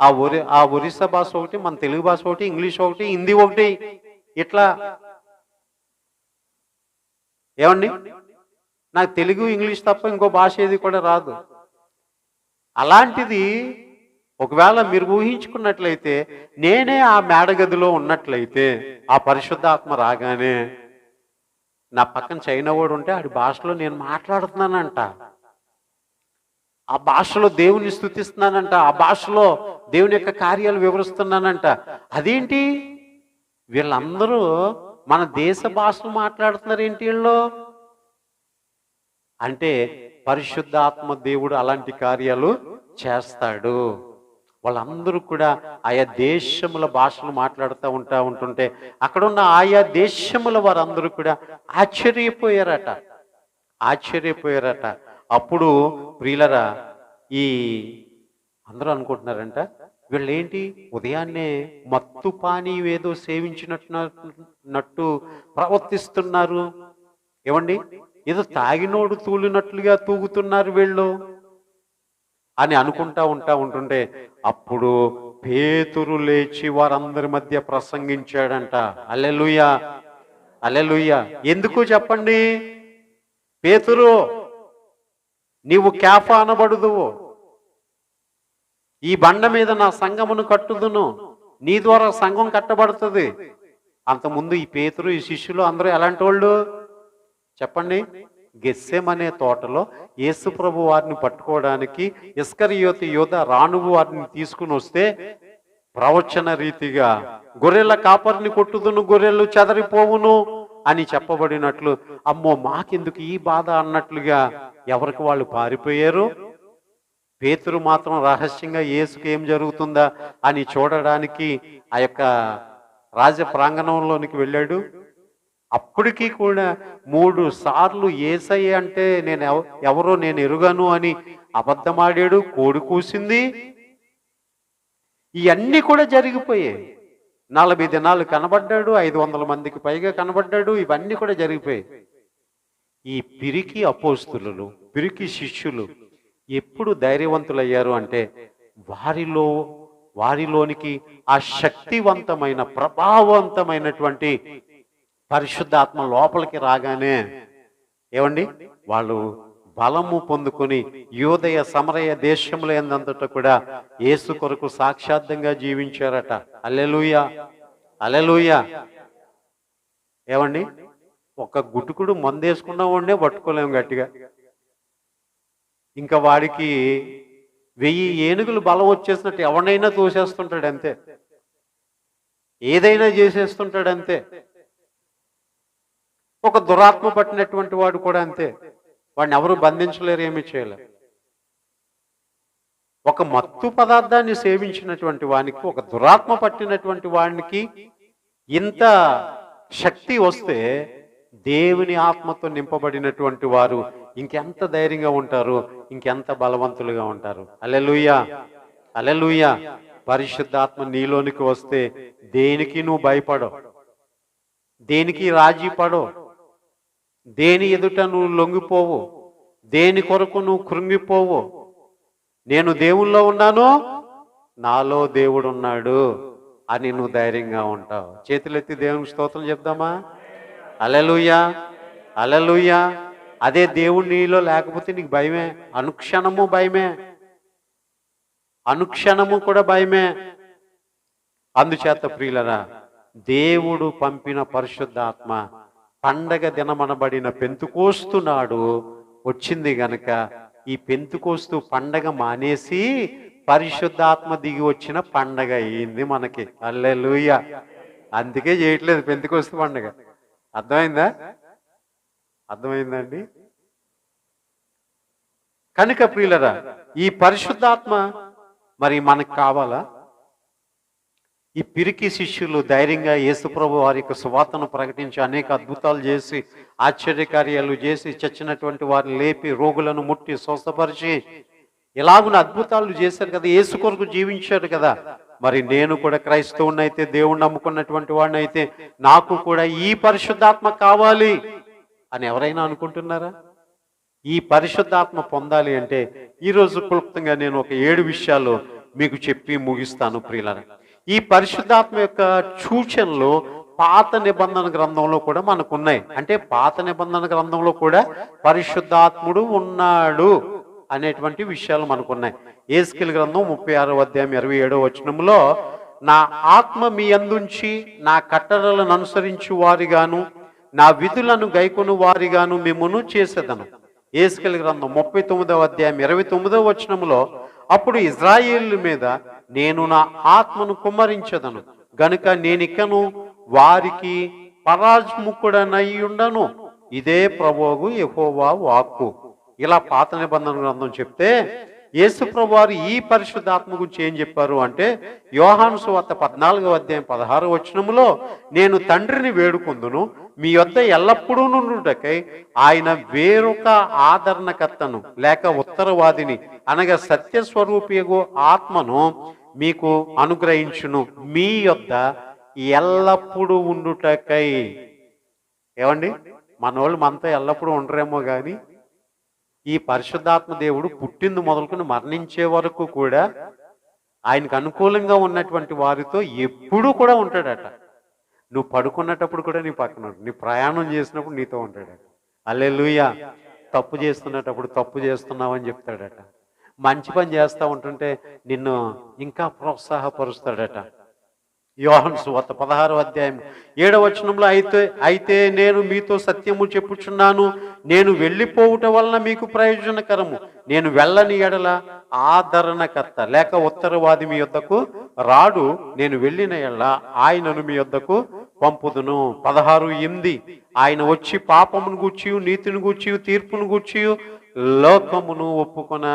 ఆ ఒరిస్సా భాష ఒకటి, మన తెలుగు భాష ఒకటి, ఇంగ్లీష్ ఒకటి, హిందీ ఒకటి, ఇట్లా. ఏమండి, నాకు తెలుగు ఇంగ్లీష్ తప్ప ఇంకో భాష ఏది కూడా రాదు. అలాంటిది ఒకవేళ మీరు ఊహించుకున్నట్లయితే, నేనే ఆ మేడగదిలో ఉన్నట్లయితే, ఆ పరిశుద్ధాత్మ రాగానే నా పక్కన చైనా వాడు ఉంటే ఆడి భాషలో నేను మాట్లాడుతున్నానంట, ఆ భాషలో దేవుని స్తుతిస్తున్నానంట, ఆ భాషలో దేవుని యొక్క కార్యాలు వివరిస్తున్నానంట. అదేంటి, వీళ్ళందరూ మన దేశ భాషలు మాట్లాడుతున్నారు ఏంటి వీళ్ళు అంటే, పరిశుద్ధాత్మ దేవుడు అలాంటి కార్యాలు చేస్తాడు. వాళ్ళందరూ కూడా ఆయా దేశముల భాషలు మాట్లాడుతూ ఉంటుంటే, అక్కడున్న ఆయా దేశముల వారందరూ కూడా ఆశ్చర్యపోయారట. అప్పుడు ప్రియులరా, ఈ అందరూ అనుకుంటున్నారంట, వీళ్ళేంటి ఉదయాన్నే మత్తు పానీయం ఏదో సేవించినట్టు ప్రవర్తిస్తున్నారు, ఏమండి, ఏదో తాగినోడు తూలినట్లుగా తూగుతున్నారు వీళ్ళు అని అనుకుంటా ఉంటుంటే, అప్పుడు పేతురు లేచి వారందరి మధ్య ప్రసంగించాడంట. హల్లెలూయా, హల్లెలూయా. ఎందుకు చెప్పండి? పేతురు, నీవు కేఫా అనబడుదువు, ఈ బండ మీద నా సంఘమును కట్టుదును, నీ ద్వారా సంఘం కట్టబడుతుంది. అంతకుముందు ఈ పేతురు, ఈ శిష్యులు అందరూ ఎలాంటి వాళ్ళు చెప్పండి? గెస్సెమనే తోటలో యేసు ప్రభు వారిని పట్టుకోవడానికి ఇస్కరియోతు యోధ రాణువు వారిని తీసుకుని వస్తే, ప్రవచన రీతిగా గొర్రెల కాపరిని కొట్టుదును, గొర్రెలు చెదరిపోవును అని చెప్పబడినట్లు, అమ్మో మాకెందుకు ఈ బాధ అన్నట్లుగా ఎవరికి వాళ్ళు పారిపోయారు. పేతురు మాత్రం రహస్యంగా యేసుకి ఏం జరుగుతుందా అని చూడడానికి ఆ యొక్క రాజ ప్రాంగణంలోనికి వెళ్ళాడు. అప్పటికీ కూడా 3 సార్లు యేసయ్య అంటే ఎవరో నేను ఎరుగను అని అబద్ధమాడాడు. కోడి కూసింది. ఇవన్నీ కూడా జరిగిపోయాయి. 40 దినాలు కనబడ్డాడు, 500 మందికి పైగా కనబడ్డాడు. ఇవన్నీ కూడా జరిగిపోయాయి. ఈ పిరికి అపోస్తులు, పిరికి శిష్యులు ఎప్పుడు ధైర్యవంతులయ్యారు అంటే, వారిలోనికి ఆ శక్తివంతమైన ప్రభావవంతమైనటువంటి పరిశుద్ధాత్మ లోపలికి రాగానే, ఏమండి, వాళ్ళు బలము పొందుకొని యోదయ సమరయ దేశముల యందంతటా కూడా యేసు కొరకు సాక్షాత్తంగా జీవించారట. హల్లెలూయా, హల్లెలూయా. ఏమండి, ఒక గుటుకుడు మందేసుకున్న వాడినే పట్టుకోలేము గట్టిగా, ఇంకా వాడికి 1000 ఏనుగులు బలం వచ్చేసినట్టు ఎవరినైనా తోసేస్తుంటాడు అంతే, ఏదైనా చేసేస్తుంటాడు అంతే. ఒక దురాత్మ పట్టినటువంటి వాడు కూడా అంతే, వాడిని ఎవరు బంధించలేరు, ఏమీ చేయలేరు. ఒక మత్తు పదార్థాన్ని సేవించినటువంటి వానికి, ఒక దురాత్మ పట్టినటువంటి వానికి ఇంత శక్తి వస్తే, దేవుని ఆత్మతో నింపబడినటువంటి వారు ఇంకెంత ధైర్యంగా ఉంటారు, ఇంకెంత బలవంతులుగా ఉంటారు. హల్లెలూయా, హల్లెలూయా. పరిశుద్ధాత్మ నీలోనికి వస్తే దేనికి నువ్వు భయపడవు, దేనికి రాజీ పడవు, దేని ఎదుట నువ్వు లొంగిపోవు, దేని కొరకు నువ్వు కృంగిపోవు. నేను దేవుల్లో ఉన్నాను, నాలో దేవుడు ఉన్నాడు అని నువ్వు ధైర్యంగా ఉంటావు. చేతులెత్తి దేవునికి స్తోత్రం చెప్దామా? హల్లెలూయా, హల్లెలూయా. అదే దేవుడు నీలో లేకపోతే నీకు భయమే, అనుక్షణము భయమే, అనుక్షణము కూడా భయమే. అందుచేత ప్రియులరా, దేవుడు పంపిన పరిశుద్ధాత్మ పండగ దినమనబడిన పెంతుకోస్తు నాడు వచ్చింది గనక, ఈ పెంతుకోస్తు పండగ మానేసి పరిశుద్ధాత్మ దిగి వచ్చిన పండగ అయింది మనకి. హల్లెలూయా. అందుకే చేయట్లేదు పెంతుకోస్తు పండగ. అర్థమైందా? అర్థమైందండి? కనుక ప్రియులరా, ఈ పరిశుద్ధాత్మ మరి మనకు కావాలా? ఈ పిరికి శిష్యులు ధైర్యంగా యేసుప్రభు వారి యొక్క సువార్తను ప్రకటించి అనేక అద్భుతాలు చేసి, ఆశ్చర్యకార్యాలు చేసి, చచ్చినటువంటి వారిని లేపి, రోగులను ముట్టి స్వస్థపరిచి, ఇలాగున అద్భుతాలు చేశారు కదా, యేసు కొరకు జీవించారు కదా. మరి నేను కూడా క్రైస్తవునైతే, దేవుణ్ణి నమ్ముకున్నటువంటి వాడిని అయితే, నాకు కూడా ఈ పరిశుద్ధాత్మ కావాలి అని ఎవరైనా అనుకుంటున్నారా? ఈ పరిశుద్ధాత్మ పొందాలి అంటే ఈరోజు క్లుప్తంగా నేను ఒక 7 విషయాలు మీకు చెప్పి ముగిస్తాను ప్రియులారా. ఈ పరిశుద్ధాత్మ యొక్క సూచనలు పాత నిబంధన గ్రంథంలో కూడా మనకు ఉన్నాయి. అంటే పాత నిబంధన గ్రంథంలో కూడా పరిశుద్ధాత్ముడు ఉన్నాడు అనేటువంటి విషయాలు మనకున్నాయి. యేస్కేలు గ్రంథం 36వ అధ్యాయం 27వ వచనంలో, నా ఆత్మ మీ అందుంచి నా కట్టడలను అనుసరించు వారిగాను నా విధులను గైకొను వారిగాను మిమ్మును చేసేదను. యేస్కేలు గ్రంథం 39వ అధ్యాయం 29వ వచనంలో, అప్పుడు ఇజ్రాయేలు మీద నేను నా ఆత్మను కుమ్మరించదను గనుక నేనికను వారికి పరాజ్ముఖుడనయ్యుండను, ఇదే ప్రభువు యెహోవా వాక్కు. ఇలా పాత నిబంధన గ్రంథం చెప్తే యేసు ప్రభు వారు ఈ పరిశుద్ధాత్మ గురించి ఏం చెప్పారు అంటే, యోహాను సువార్త 14వ అధ్యాయం 16వ వచనములో, నేను తండ్రిని వేడుకొందును మీ యొద్ద ఎల్లప్పుడూ నుండుటకై ఆయన వేరొక ఆదరణకర్తను లేక ఉత్తరవాదిని అనగా సత్యస్వరూపియగు ఆత్మను మీకు అనుగ్రహించును, మీ యొద్ద ఎల్లప్పుడూ ఉండుటకై. ఏమండి, మనోళ్ళు మనతో ఎల్లప్పుడూ ఉండరేమో కానీ ఈ పరిశుద్ధాత్మ దేవుడు పుట్టింది మొదలుకొని మరణించే వరకు కూడా ఆయనకు అనుకూలంగా ఉన్నటువంటి వారితో ఎప్పుడూ కూడా ఉంటాడట. నువ్వు పడుకున్నప్పుడు కూడా నీ పక్కన ఉంటాడు, నీ ప్రయాణం చేసినప్పుడు నీతో ఉంటాడట. హల్లెలూయా. తప్పు చేస్తున్నప్పుడు తప్పు చేస్తున్నావని చెప్తాడట. మంచి పని చేస్తూ ఉంటుంటే నిన్ను ఇంకా ప్రోత్సాహపరుస్తాడట. యోహాను సువార్త 16వ అధ్యాయం 7వ వచనంలో, అయితే నేను మీతో సత్యము చెప్పుచున్నాను, నేను వెళ్ళిపోవుట వలన మీకు ప్రయోజనకరము, నేను వెళ్ళని ఎడల ఆదరణకర్త లేక ఉత్తరవాది మీ యొద్దకు రాడు, నేను వెళ్ళిన ఎడల ఆయనను మీ యొద్దకు పంపుదును. 16:8, ఆయన వచ్చి పాపమును గూర్చి నీతిని గూర్చి తీర్పును గూర్చి లోకమును ఒప్పుకొన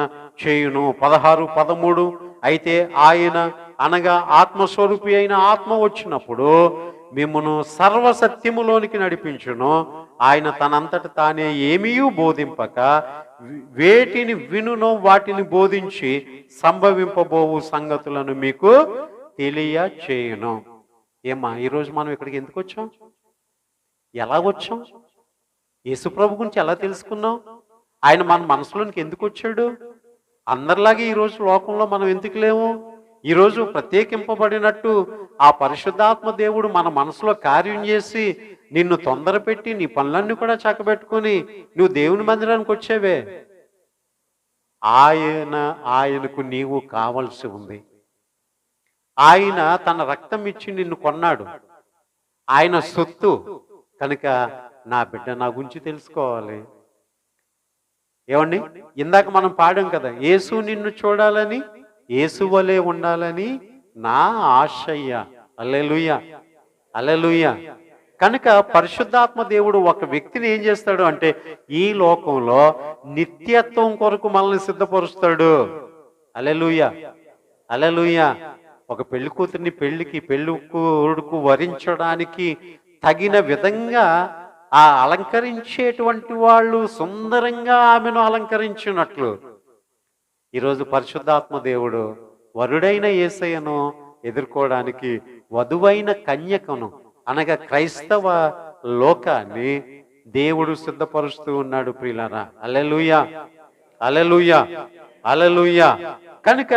చేయును. 16:13, అయితే ఆయన అనగా ఆత్మస్వరూపి అయిన ఆత్మ వచ్చినప్పుడు మిమ్మును సర్వసత్యములోనికి నడిపించును, ఆయన తనంతట తానే ఏమీ బోధింపక వేటిని వినునో వాటిని బోధించి సంభవింపబోవు సంగతులను మీకు తెలియచేయును. ఏమా ఈరోజు మనం ఇక్కడికి ఎందుకు వచ్చాం? ఎలా వచ్చాం? యేసుప్రభు గురించి ఎలా తెలుసుకున్నాం? ఆయన మన మనసులోనికి ఎందుకు వచ్చాడు? అందరిలాగే ఈరోజు లోకంలో మనం ఎందుకు లేము? ఈరోజు ప్రత్యేకింపబడినట్టు ఆ పరిశుద్ధాత్మ దేవుడు మన మనసులో కార్యం చేసి నిన్ను తొందర పెట్టి నీ పనులన్నీ కూడా చక్కబెట్టుకుని నువ్వు దేవుని మందిరానికి వచ్చేవే. ఆయనకు నీవు కావలసి ఉంది. ఆయన తన రక్తం ఇచ్చి నిన్ను కొన్నాడు. ఆయన సొత్తు కనుక నా బిడ్డ నా గురించి తెలుసుకోవాలి. ఏమండి, ఇందాక మనం పాడాం కదా, యేసు నిన్ను చూడాలని, యేసు వలె ఉండాలని నా ఆశయ్య. హల్లెలూయా, హల్లెలూయా. కనుక పరిశుద్ధాత్మ దేవుడు ఒక వ్యక్తిని ఏం చేస్తాడు అంటే ఈ లోకంలో నిత్యత్వం కొరకు మనల్ని సిద్ధపరుస్తాడు. హల్లెలూయా, హల్లెలూయా. ఒక పెళ్లి కూతురిని పెళ్లి కొడుకు వరించడానికి తగిన విధంగా ఆ అలంకరించేటువంటి వాళ్ళు సుందరంగా ఆమెను అలంకరించినట్లు ఈరోజు పరిశుద్ధాత్మ దేవుడు వరుడైన యేసయ్యను ఎదుర్కోవడానికి వధువైన కన్యకను అనగా క్రైస్తవ లోకాన్ని దేవుడు సిద్ధపరుస్తూ ఉన్నాడు ప్రియులారా. హల్లెలూయా, హల్లెలూయా, హల్లెలూయా. కనుక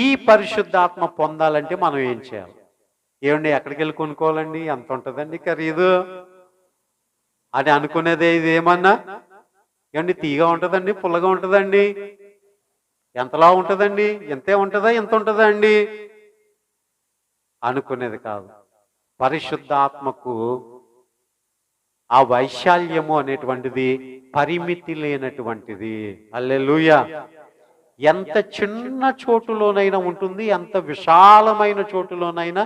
ఈ పరిశుద్ధాత్మ పొందాలంటే మనం ఏం చేయాలి? ఏమండి, ఎక్కడికి వెళ్ళి కొనుక్కోవాలండి? ఎంత ఉంటుందండి ఖరీదు అని అనుకునేదే. ఇది ఏమన్నా ఏమండి, తీగా ఉంటుందండి, పుల్లగా ఉంటుందండి, ఎంతలా ఉంటుందండి, ఎంతే ఉంటుందా, ఎంత ఉంటుందా అండి అనుకునేది కాదు. పరిశుద్ధాత్మకు ఆ వైశాల్యము అనేటువంటిది పరిమితి లేనటువంటిది. హల్లెలూయా. ఎంత చిన్న చోటులోనైనా ఉంటుంది, ఎంత విశాలమైన చోటులోనైనా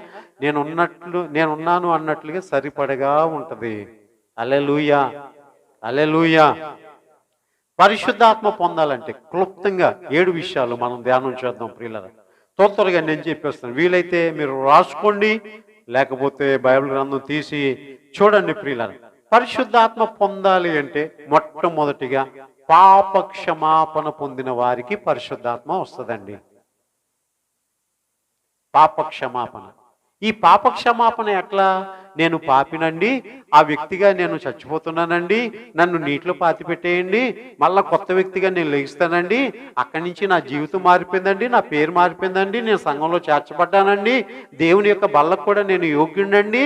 నేనున్నాను అన్నట్లుగా సరిపడగా ఉంటది. హల్లెలూయా, హల్లెలూయా. పరిశుద్ధాత్మ పొందాలంటే క్లుప్తంగా 7 విషయాలు మనం ధ్యానం చేద్దాం ప్రియులారా. త్వరగా నేను చెప్పేస్తాను, వీలైతే మీరు రాసుకోండి, లేకపోతే బైబిల్ గ్రంథం తీసి చూడండి ప్రియులారా. పరిశుద్ధాత్మ పొందాలి అంటే మొట్టమొదటిగా పాప క్షమాపణ పొందిన వారికి పరిశుద్ధాత్మ వస్తుందండి. పాప క్షమాపణ. ఈ పాప క్షమాపణ ఎట్లా? నేను పాపినండి, ఆ వ్యక్తిగా నేను చచ్చిపోతున్నానండి, నన్ను నీటిలో పాతి పెట్టేయండి, మళ్ళా కొత్త వ్యక్తిగా నేను లెగిస్తానండి, అక్కడి నుంచి నా జీవితం మారిపోయిందండి, నా పేరు మారిపోయిందండి, నేను సంఘంలో చేర్చబడ్డానండి, దేవుని యొక్క బల్లకు కూడా నేను యోగ్యుండండి,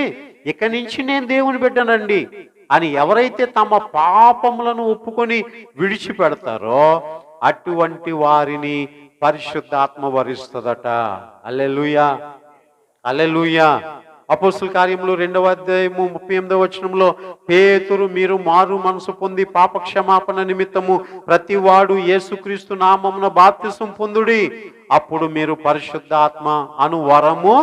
ఇక నుంచి నేను దేవుని బిడ్డనండి అని ఎవరైతే తమ పాపములను ఒప్పుకొని విడిచిపెడతారో అటువంటి వారిని పరిశుద్ధాత్మ వరిస్తుందట. హల్లెలూయా, హల్లెలూయా. అపోస్తుల కార్యములు 2వ అధ్యాయము 38వ వచనంలో, పేతురు మీరు మారు మనసు పొంది పాప క్షమాపణ నిమిత్తము ప్రతివాడు యేసుక్రీస్తు నామమున బాప్తిసం పొందుడి, అప్పుడు మీరు పరిశుద్ధాత్మ అను వరము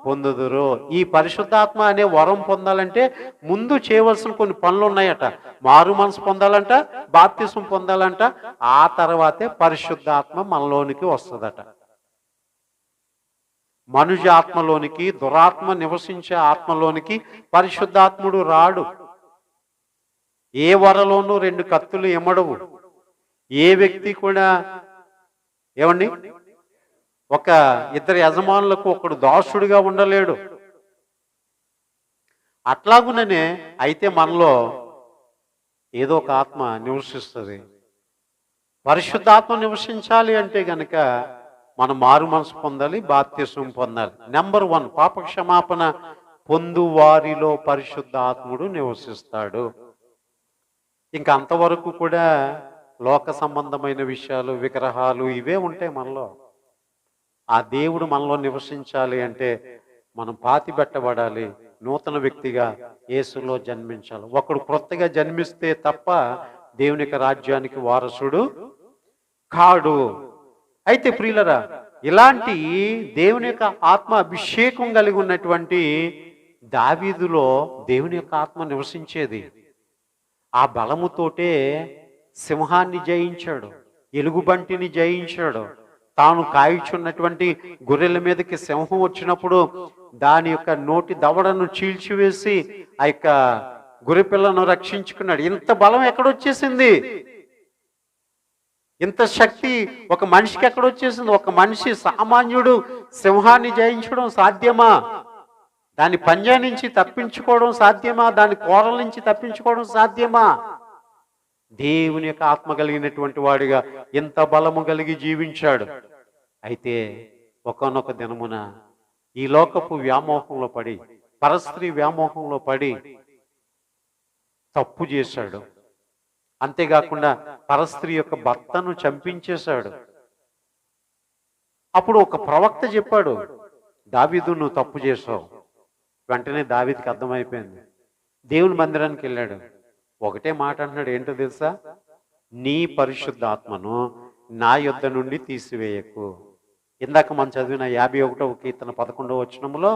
పొందుదురు. ఈ పరిశుద్ధాత్మ అనే వరం పొందాలంటే ముందు చేయవలసిన కొన్ని పనులు ఉన్నాయట. మారు మనసు పొందాలంట, బాప్తిసం పొందాలంట, ఆ తర్వాతే పరిశుద్ధాత్మ మనలోనికి వస్తుందట. మనుష్య ఆత్మలోనికి, దురాత్మ నివసించే ఆత్మలోనికి పరిశుద్ధాత్ముడు రాడు. ఏ వరలోనూ 2 కత్తులు ఎమ్మడవు. ఏ వ్యక్తి కూడా ఏమండి ఒక ఇద్దరు యజమానులకు ఒకడు దాసుడిగా ఉండలేడు. అట్లాగుననే అయితే మనలో ఏదో ఒక ఆత్మ నివసిస్తుంది. పరిశుద్ధాత్మ నివసించాలి అంటే గనక మనం మారు మనసు పొందాలి, బాప్తిసం పొందాలి. నెంబర్ 1, పాప క్షమాపణ పొందు వారిలో పరిశుద్ధాత్ముడు నివసిస్తాడు. ఇంకా అంతవరకు కూడా లోక సంబంధమైన విషయాలు, విగ్రహాలు ఇవే ఉంటాయి మనలో. ఆ దేవుడు మనలో నివసించాలి అంటే మనం పాతి పెట్టబడాలి, నూతన వ్యక్తిగా యేసులో జన్మించాలి. ఒకడు క్రొత్తగా జన్మిస్తే తప్ప దేవుని యొక్క రాజ్యానికి వారసుడు కాడు. అయితే ప్రియులరా, ఇలాంటి దేవుని యొక్క ఆత్మ అభిషేకం కలిగి ఉన్నటువంటి దావీదులో దేవుని యొక్క ఆత్మ నివసించేది. ఆ బలముతోటే సింహాన్ని జయించాడు, ఎలుగుబంటిని జయించాడు. తాను కాయిచున్నటువంటి గొర్రెల మీదకి సింహం వచ్చినప్పుడు దాని యొక్క నోటి దవడను చీల్చివేసి ఆ యొక్క గొర్రె పిల్లను రక్షించుకున్నాడు. ఇంత బలం ఎక్కడొచ్చేసింది? ఇంత శక్తి ఒక మనిషికి ఎక్కడొచ్చేసింది? ఒక మనిషి సామాన్యుడు సింహాన్ని జయించడం సాధ్యమా? దాని పంజా నుంచి తప్పించుకోవడం సాధ్యమా? దాని కోరల నుంచి తప్పించుకోవడం సాధ్యమా? దేవుని యొక్క ఆత్మ కలిగినటువంటి వాడిగా ఎంత బలము కలిగి జీవించాడు. అయితే ఒకానొక దినమున ఈ లోకపు వ్యామోహంలో పడి, పరస్త్రీ వ్యామోహంలో పడి తప్పు చేశాడు. అంతేకాకుండా పరస్త్రీ యొక్క భర్తను చంపించేశాడు. అప్పుడు ఒక ప్రవక్త చెప్పాడు, దావీదు నువ్వు తప్పు చేసావు. వెంటనే దావీదుకి అర్థమైపోయింది. దేవుని మందిరానికి వెళ్ళాడు. ఒకటే మాట అంటున్నాడు, ఏంటో తెలుసా? నీ పరిశుద్ధాత్మను నా యొద్ద నుండి తీసివేయకు. ఇందాక మనం చదివిన 51వ కీర్తన 11వ వచనంలో,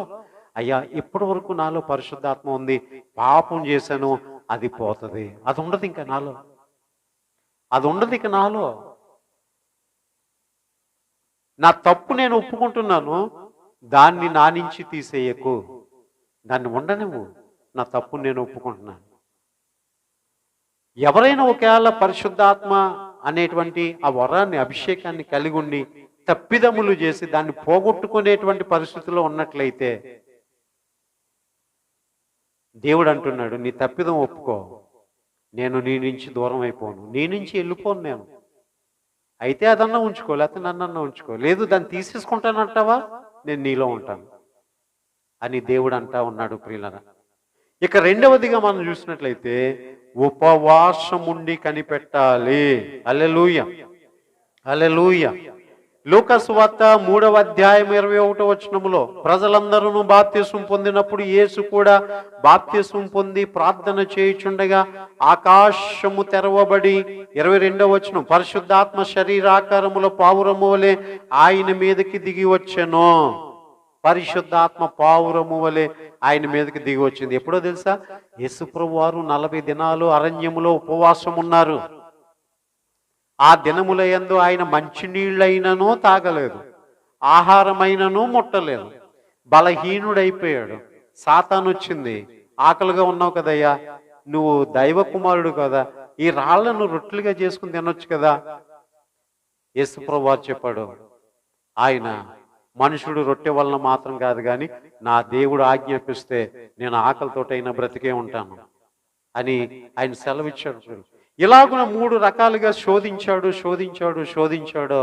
అయ్యా ఇప్పటి వరకు నాలో పరిశుద్ధాత్మ ఉంది, పాపం చేశాను, అది పోతుంది, అది ఉండదు ఇంకా నాలో, అది ఉండదు ఇక నాలో. నా తప్పు నేను ఒప్పుకుంటున్నాను, దాన్ని నా నుంచి తీసేయకు, దాన్ని ఉండనివ్వు, నా తప్పు నేను ఒప్పుకుంటున్నాను. ఎవరైనా ఒకవేళ పరిశుద్ధాత్మ అనేటువంటి ఆ వరాన్ని, అభిషేకాన్ని కలిగి ఉండి తప్పిదములు చేసి దాన్ని పోగొట్టుకునేటువంటి పరిస్థితిలో ఉన్నట్లయితే దేవుడు అంటున్నాడు, నీ తప్పిదం ఒప్పుకో, నేను నీ నుంచి దూరం అయిపోను, నీ నుంచి వెళ్ళిపోను నేను. అయితే అదన్నా ఉంచుకో, లేకపోతే నన్నన్నా ఉంచుకో, లేదు దాన్ని తీసేసుకుంటానంటావా, నేను నీలో ఉంటాను అని దేవుడు అంటా ఉన్నాడు. ప్రియులరా, ఇక రెండవదిగా మనం చూసినట్లయితే ఉపవాసముండి కనిపెట్టాలి. హల్లెలూయా, హల్లెలూయా. లూకా సువార్త 3వ అధ్యాయం 21వ వచనములో, ప్రజలందరూ బాప్తిసం పొందినప్పుడు యేసు కూడా బాప్తిసం పొంది ప్రార్థన చేయుచుండగా ఆకాశము తెరవబడి, 22వ వచనం, పరిశుద్ధాత్మ శరీరాకారములో పావురము వలె ఆయన మీదకి దిగి వచ్చెను. పరిశుద్ధాత్మ పావురము వలె ఆయన మీదకి దిగి వచ్చింది. ఎప్పుడో తెలుసా? యేసు ప్రభువు వారు 40 దినాలు అరణ్యములో ఉపవాసం ఉన్నారు. ఆ దినముల యందు ఆయన మంచినీళ్ళైనను తాగలేదు, ఆహారమైనను ముట్టలేదు, బలహీనుడైపోయాడు. సాతాను వచ్చింది, ఆకలిగా ఉన్నావు కదయ్యా, నువ్వు దైవ కుమారుడు కదా, ఈ రాళ్లను రొట్టెలుగా చేసుకుని తినొచ్చు కదా. యేసు ప్రభువు వారు చెప్పాడు, ఆయన మనుషుడు రొట్టె వలన మాత్రం కాదు కానీ నా దేవుడు ఆజ్ఞాపిస్తే నేను ఆకలితోటైనా బ్రతికే ఉంటాను అని ఆయన సెలవిచ్చాడు. ఇలాగున 3 రకాలుగా శోధించాడు.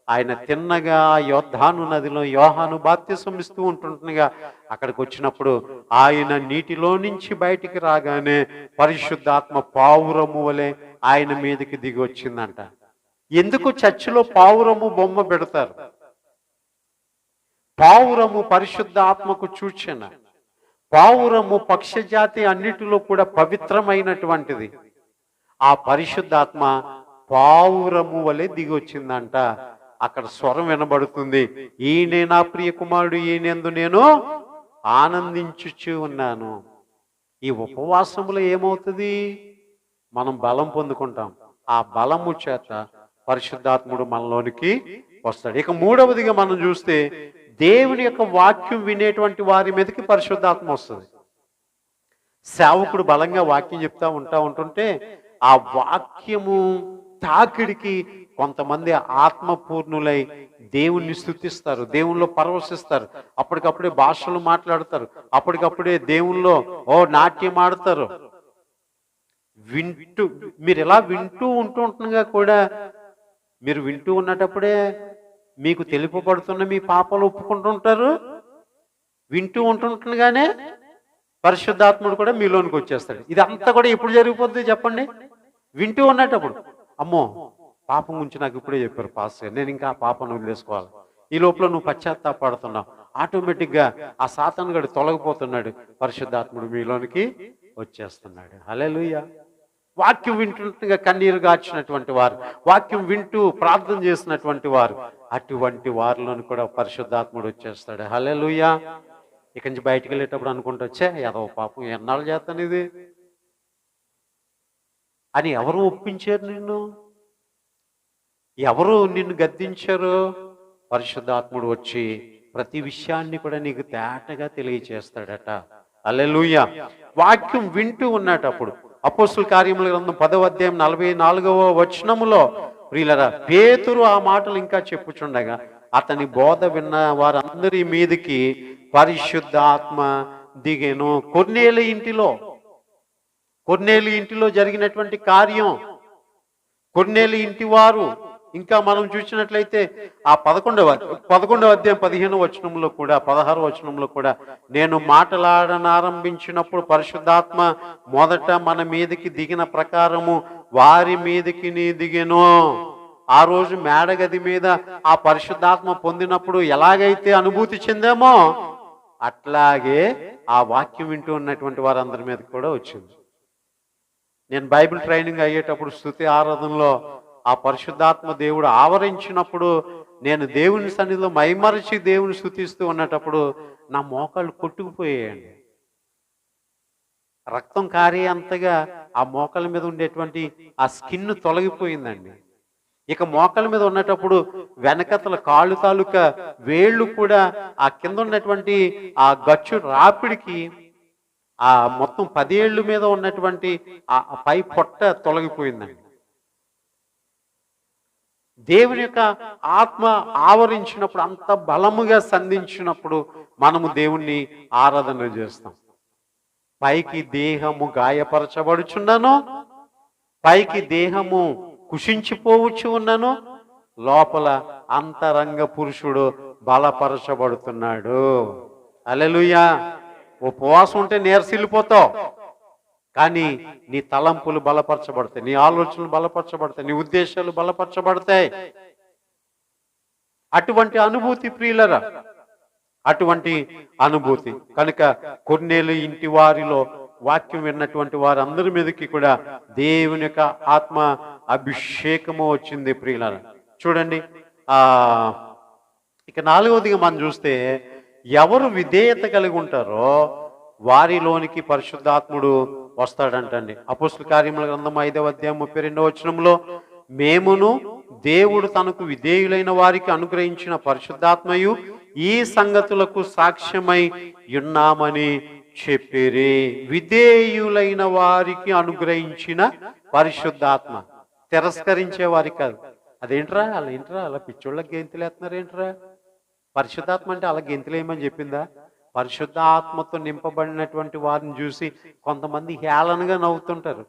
ఆయన తిన్నగా యోర్దాను నదిలో యోహాను బాప్తిసం ఇస్తూ ఉంటుండగా అక్కడికి వచ్చినప్పుడు ఆయన నీటిలో నుంచి బయటికి రాగానే పరిశుద్ధాత్మ పావురము వలె ఆయన మీదకి దిగి వచ్చిందంట. ఎందుకు చర్చిలో పావురము బొమ్మ పెడతారు? పావురము పరిశుద్ధ ఆత్మకు సూచన. పావురము పక్షజాతి అన్నిటిలో కూడా పవిత్రమైనటువంటిది. ఆ పరిశుద్ధాత్మ పావురము వలె దిగి వచ్చిందంట. అక్కడ స్వరం వినబడుతుంది, ఈయనే నా ప్రియ కుమారుడు, ఈయనందు నేను ఆనందించుచు ఉన్నాను. ఈ ఉపవాసములో ఏమవుతుంది? మనం బలం పొందుకుంటాం. ఆ బలము చేత పరిశుద్ధాత్ముడు మనలోనికి వస్తాడు. ఇక 3వదిగా మనం చూస్తే దేవుని యొక్క వాక్యం వినేటువంటి వారి మీదకి పరిశుద్ధాత్మ వస్తుంది. సేవకుడు బలంగా వాక్యం చెప్తా ఉంటుంటే ఆ వాక్యము తాకిడికి కొంతమంది ఆత్మపూర్ణులై దేవుణ్ణి స్తుతిస్తారు, దేవుల్లో పరవశిస్తారు, అప్పటికప్పుడే భాషలు మాట్లాడతారు, అప్పటికప్పుడే దేవుల్లో నాట్యం ఆడతారు. మీరు ఇలా వింటూ ఉంటుండగా కూడా మీరు వింటూ ఉన్నటప్పుడే మీకు తెలుపబడుతున్న మీ పాపాలు ఒప్పుకుంటుంటారు. వింటూ ఉంటుండగానే పరిశుద్ధాత్ముడు కూడా మీలోనికి వచ్చేస్తాడు. ఇదంతా కూడా ఎప్పుడు జరిగిపోద్ది చెప్పండి? వింటూ ఉన్నటప్పుడు. అమ్మో, పాపం గురించి నాకు ఇప్పుడే చెప్పారు పాస్టర్, నేను ఇంకా పాపను వదిలేసుకోవాలి. ఈ లోపల నువ్వు పశ్చాత్తాపడుతున్నావు. ఆటోమేటిక్గా ఆ సాతాను గడు తొలగిపోతున్నాడు, పరిశుద్ధాత్ముడు మీలోనికి వచ్చేస్తున్నాడు. హల్లెలూయా. వాక్యం వింటుండగా కన్నీరు గార్చినటువంటి వారు, వాక్యం వింటూ ప్రార్థన చేసినటువంటి వారు, అటువంటి వారిలోని కూడా పరిశుద్ధాత్ముడు వచ్చేస్తాడు. హల్లెలూయా. ఇక నుంచి బయటికి వెళ్ళేటప్పుడు అనుకుంటూ వచ్చే ఏదో పాపం ఎన్నాళ్ళు చేస్తాను ఇది అని ఎవరు ఒప్పించారు నిన్ను? ఎవరు నిన్ను గద్దించారు? పరిశుద్ధాత్ముడు వచ్చి ప్రతి విషయాన్ని కూడా నీకు తేటగా తెలియచేస్తాడట. హల్లెలూయా. వాక్యం వింటూ ఉన్నటప్పుడు అపోస్తుల కార్యముల గ్రంథం 10వ అధ్యాయం 44వ వచనములో ప్రియులరా, పేతురు ఆ మాటలు ఇంకా చెప్పుచుండగా అతని బోధ విన్న వారందరి మీదకి పరిశుద్ధాత్మ దిగెను. కొర్నేలి ఇంటిలో జరిగినటువంటి కార్యం, కొర్నేలి ఇంటి వారు ఇంకా మనం చూసినట్లయితే ఆ 11వ అధ్యాయం 15వ వచనంలో కూడా 16వ వచనంలో కూడా నేను మాటలాడనారంభించినప్పుడు పరిశుద్ధాత్మ మొదట మన మీదకి దిగిన ప్రకారము వారి మీదకి నీ దిగెను. ఆ రోజు మేడగది మీద ఆ పరిశుద్ధాత్మ పొందినప్పుడు ఎలాగైతే అనుభూతి చెందామో అట్లాగే ఆ వాక్యం వింటూ ఉన్నటువంటి వారందరి మీద కూడా వచ్చింది. నేను బైబిల్ ట్రైనింగ్ అయ్యేటప్పుడు స్తుతి ఆరాధనలో ఆ పరిశుద్ధాత్మ దేవుడు ఆవరించినప్పుడు నేను దేవుని సన్నిధిలో మైమరచి దేవుని స్తుతిస్తూ ఉన్నటప్పుడు నా మోకాళ్ళు కొట్టుకుపోయాయండి. రక్తం కారే అంతగా ఆ మోకాళ్ళ మీద ఉండేటువంటి ఆ స్కిన్ తొలగిపోయిందండి. ఇక మోకాళ్ళ మీద ఉన్నటప్పుడు వెనకతల కాళ్ళు తాలూకా వేళ్ళు కూడా ఆ కింద ఉన్నటువంటి ఆ గచ్చు రాపిడికి ఆ మొత్తం 10 ఏళ్ళు మీద ఉన్నటువంటి ఆ పై పొట్ట తొలగిపోయిందండి. దేవుని యొక్క ఆత్మ ఆవరించినప్పుడు, అంత బలముగా సంధించినప్పుడు మనము దేవుణ్ణి ఆరాధన చేస్తాం. పైకి దేహము గాయపరచబడుచున్నాను, పైకి దేహము కుషించిపోవచ్చు ఉన్నాను, లోపల అంతరంగ పురుషుడు బలపరచబడుతున్నాడు. హల్లెలూయా. ఉపవాసం ఉంటే నీరసిల్లిపోతావు, కానీ నీ తలంపులు బలపరచబడతాయి, నీ ఆలోచనలు బలపరచబడతాయి, నీ ఉద్దేశాలు బలపరచబడతాయి. అటువంటి అనుభూతి ప్రియులరా, అటువంటి అనుభూతి కనుక కొర్నేలు ఇంటి వారిలో వాక్యం విన్నటువంటి వారందరి మీదకి కూడా దేవుని యొక్క ఆత్మ అభిషేకము వచ్చింది ప్రియులరా. చూడండి, ఇక 4వదిగా మనం చూస్తే ఎవరు విధేయత కలిగి ఉంటారో వారిలోనికి పరిశుద్ధాత్ముడు వస్తాడంటండి. అపోస్తుల కార్యముల గ్రంథం 5వ అధ్యాయం 32వ వచనంలో మేమును దేవుడు తనకు విధేయులైన వారికి అనుగ్రహించిన పరిశుద్ధాత్మయు ఈ సంగతులకు సాక్ష్యమై ఉన్నామని చెప్పిరి. విధేయులైన వారికి అనుగ్రహించిన పరిశుద్ధాత్మ, తిరస్కరించే వారికి కాదు. అదేంట్రా అలా పిచ్చోళ్ళకి గెంతులేస్తున్నారు ఏంట్రా? పరిశుద్ధాత్మ అంటే అలా గెంతులేమని చెప్పిందా? పరిశుద్ధాత్మతో నింపబడినటువంటి వారిని చూసి కొంతమంది హేళనగా నవ్వుతుంటారు.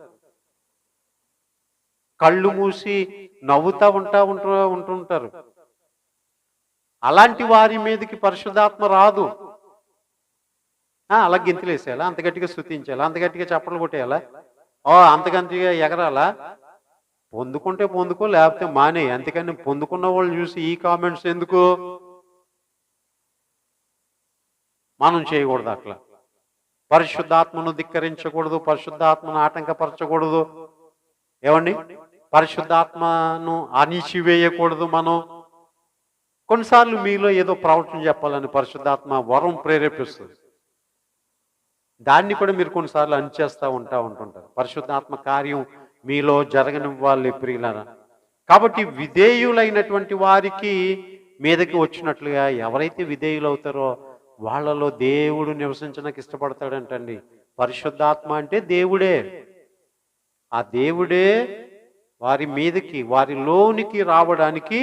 కళ్ళు మూసి నవ్వుతా ఉంటుంటారు. అలాంటి వారి మీదకి పరిశుద్ధాత్మ రాదు. అలా గెంతులేసేయాలా? అంత గట్టిగా స్తుతించాలా? అంత గట్టిగా చప్పట్లు కొట్టేయాలా? అంత గట్టిగా ఎగరాలా? పొందుకుంటే పొందుకో, లేకపోతే మానే. అంతేకాని పొందుకున్న వాళ్ళు చూసి ఈ కామెంట్స్ ఎందుకు? మనం చేయకూడదు అట్లా. పరిశుద్ధాత్మను ధిక్కరించకూడదు, పరిశుద్ధాత్మను ఆటంకపరచకూడదు. ఏమండి? పరిశుద్ధాత్మను అణిచివేయకూడదు మనం. కొన్నిసార్లు మీలో ఏదో ప్రవచన చెప్పాలని పరిశుద్ధాత్మ వరం ప్రేరేపిస్తుంది. దాన్ని కూడా మీరు కొన్నిసార్లు అణిచేస్తూ ఉంటుంటారు. పరిశుద్ధాత్మ కార్యం మీలో జరగనివ్వాలి ప్రియులారా. కాబట్టి విధేయులైనటువంటి వారికి మీదకి వచ్చినట్లుగా ఎవరైతే విధేయులవుతారో వాళ్ళలో దేవుడు నివసించడానికి ఇష్టపడతాడంటండి. పరిశుద్ధాత్మ అంటే దేవుడే. ఆ దేవుడే వారి మీదకి, వారిలోనికి రావడానికి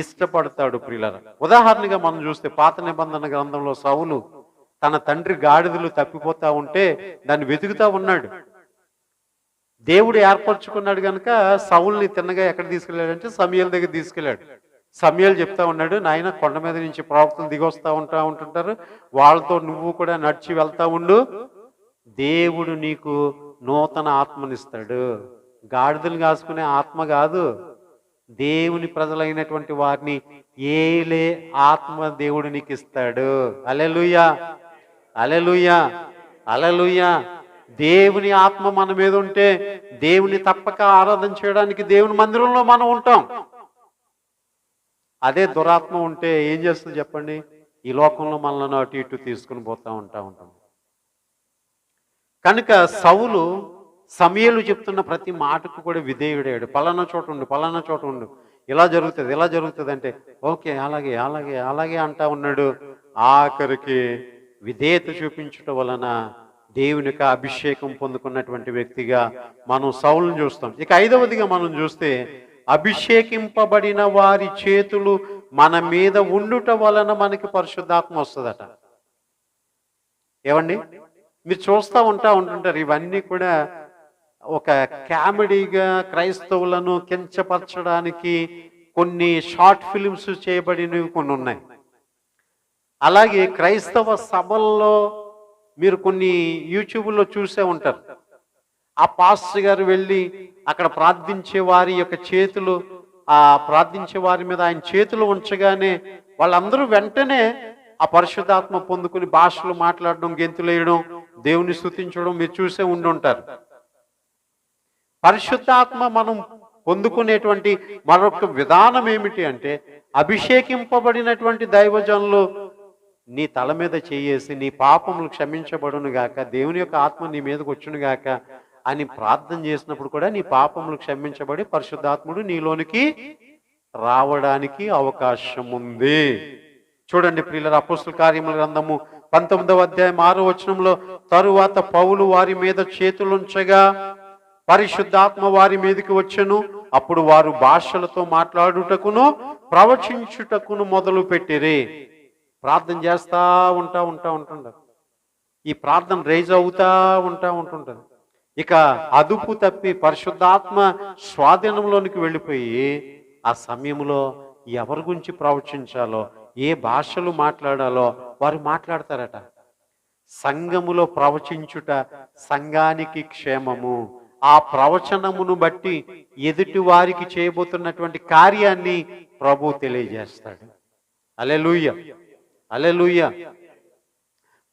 ఇష్టపడతాడు ప్రియులారా. ఉదాహరణగా మనం చూస్తే పాత నిబంధన గ్రంథంలో సౌలు తన తండ్రి గాడిదలు తప్పిపోతా ఉంటే దాన్ని వెతుకుతా ఉన్నాడు. దేవుడు ఏర్పరచుకున్నాడు కనుక సౌల్ని తిన్నగా ఎక్కడ తీసుకెళ్ళాడంటే సమూయేలు దగ్గర తీసుకెళ్ళాడు. సమూయేలు చెప్తా ఉన్నాడు, నాయన కొండ మీద నుంచి ప్రవక్తలు దిగొస్తా ఉంటుంటారు, వాళ్ళతో నువ్వు కూడా నడిచి వెళ్తా ఉండు, దేవుడు నీకు నూతన ఆత్మనిస్తాడు. గాడిదలు కాసుకునే ఆత్మ కాదు, దేవుని ప్రజలైనటువంటి వారిని ఏలే ఆత్మ దేవుడు నీకు ఇస్తాడు. హల్లెలూయా, హల్లెలూయా, హల్లెలూయా. దేవుని ఆత్మ మన మీద ఉంటే దేవుని తప్పక ఆరాధన చేయడానికి దేవుని మందిరంలో మనం ఉంటాం. అదే దురాత్మ ఉంటే ఏం చేస్తుంది చెప్పండి? ఈ లోకంలో మనల్ని అటు ఇటు తీసుకుని ఉంటాం. కనుక సౌలు సమూయేలు చెప్తున్న ప్రతి మాటకు కూడా విధేయుడాడు. పలానా చోట ఉండు, ఇలా జరుగుతుంది అంటే ఓకే, అలాగే అలాగే అలాగే అంటా ఉన్నాడు. ఆఖరికి విధేయత చూపించటం వలన దేవుని యొక్క అభిషేకం పొందుకున్నటువంటి వ్యక్తిగా మనం సౌలును చూస్తాం. ఇక ఐదవదిగా మనం చూస్తే అభిషేకింపబడిన వారి చేతులు మన మీద ఉండుట వలన మనకి పరిశుద్ధాత్మ వస్తుందట. ఏమండి? మీరు చూస్తూ ఉంటుంటారు. ఇవన్నీ కూడా ఒక కామెడీగా క్రైస్తవులను కించపరచడానికి కొన్ని షార్ట్ ఫిలిమ్స్ చేయబడినవి కొన్ని ఉన్నాయి. అలాగే క్రైస్తవ సభల్లో మీరు కొన్ని యూట్యూబ్లో చూసే ఉంటారు. ఆ పాస్టర్ గారు వెళ్ళి అక్కడ ప్రార్థించే వారి యొక్క చేతులు, ఆ ప్రార్థించే వారి మీద ఆయన చేతులు ఉంచగానే వాళ్ళందరూ వెంటనే ఆ పరిశుద్ధాత్మ పొందుకుని భాషలు మాట్లాడడం, గెంతులేయడం, దేవుని స్తుతించడం మీరు చూసే ఉండుంటారు. పరిశుద్ధాత్మ మనం పొందుకునేటువంటి మరొక విధానం ఏమిటి అంటే, అభిషేకింపబడినటువంటి దైవజనులు నీ తల మీద చేయేసి నీ పాపములు క్షమించబడును గాక, దేవుని యొక్క ఆత్మ నీ మీదకి వచ్చును గాక అని ప్రార్థన చేసినప్పుడు కూడా నీ పాపములు క్షమించబడి పరిశుద్ధాత్ముడు నీలోనికి రావడానికి అవకాశం ఉంది. చూడండి ప్రియులారా, అపోస్తుల కార్యముల గ్రంథము 19వ అధ్యాయం 6వ వచనంలో, తరువాత పౌలు వారి మీద చేతులుంచగా పరిశుద్ధాత్మ వారి మీదకి వచ్చెను, అప్పుడు వారు భాషలతో మాట్లాడుటకును ప్రవచించుటకును మొదలు పెట్టిరి. ప్రార్థన చేస్తా ఉంటుంటారు. ఈ ప్రార్థన రైజ్ అవుతా ఉంటుంటారు. ఇక అదుపు తప్పి పరిశుద్ధాత్మ స్వాధీనంలోనికి వెళ్ళిపోయి ఆ సమయంలో ఎవరి గురించి ప్రవచించాలో, ఏ భాషలు మాట్లాడాలో వారు మాట్లాడతారట. సంఘములో ప్రవచించుట సంఘానికి క్షేమము. ఆ ప్రవచనమును బట్టి ఎదుటి వారికి చేయబోతున్నటువంటి కార్యాన్ని ప్రభు తెలియజేస్తాడు. హల్లెలూయా, హల్లెలూయా.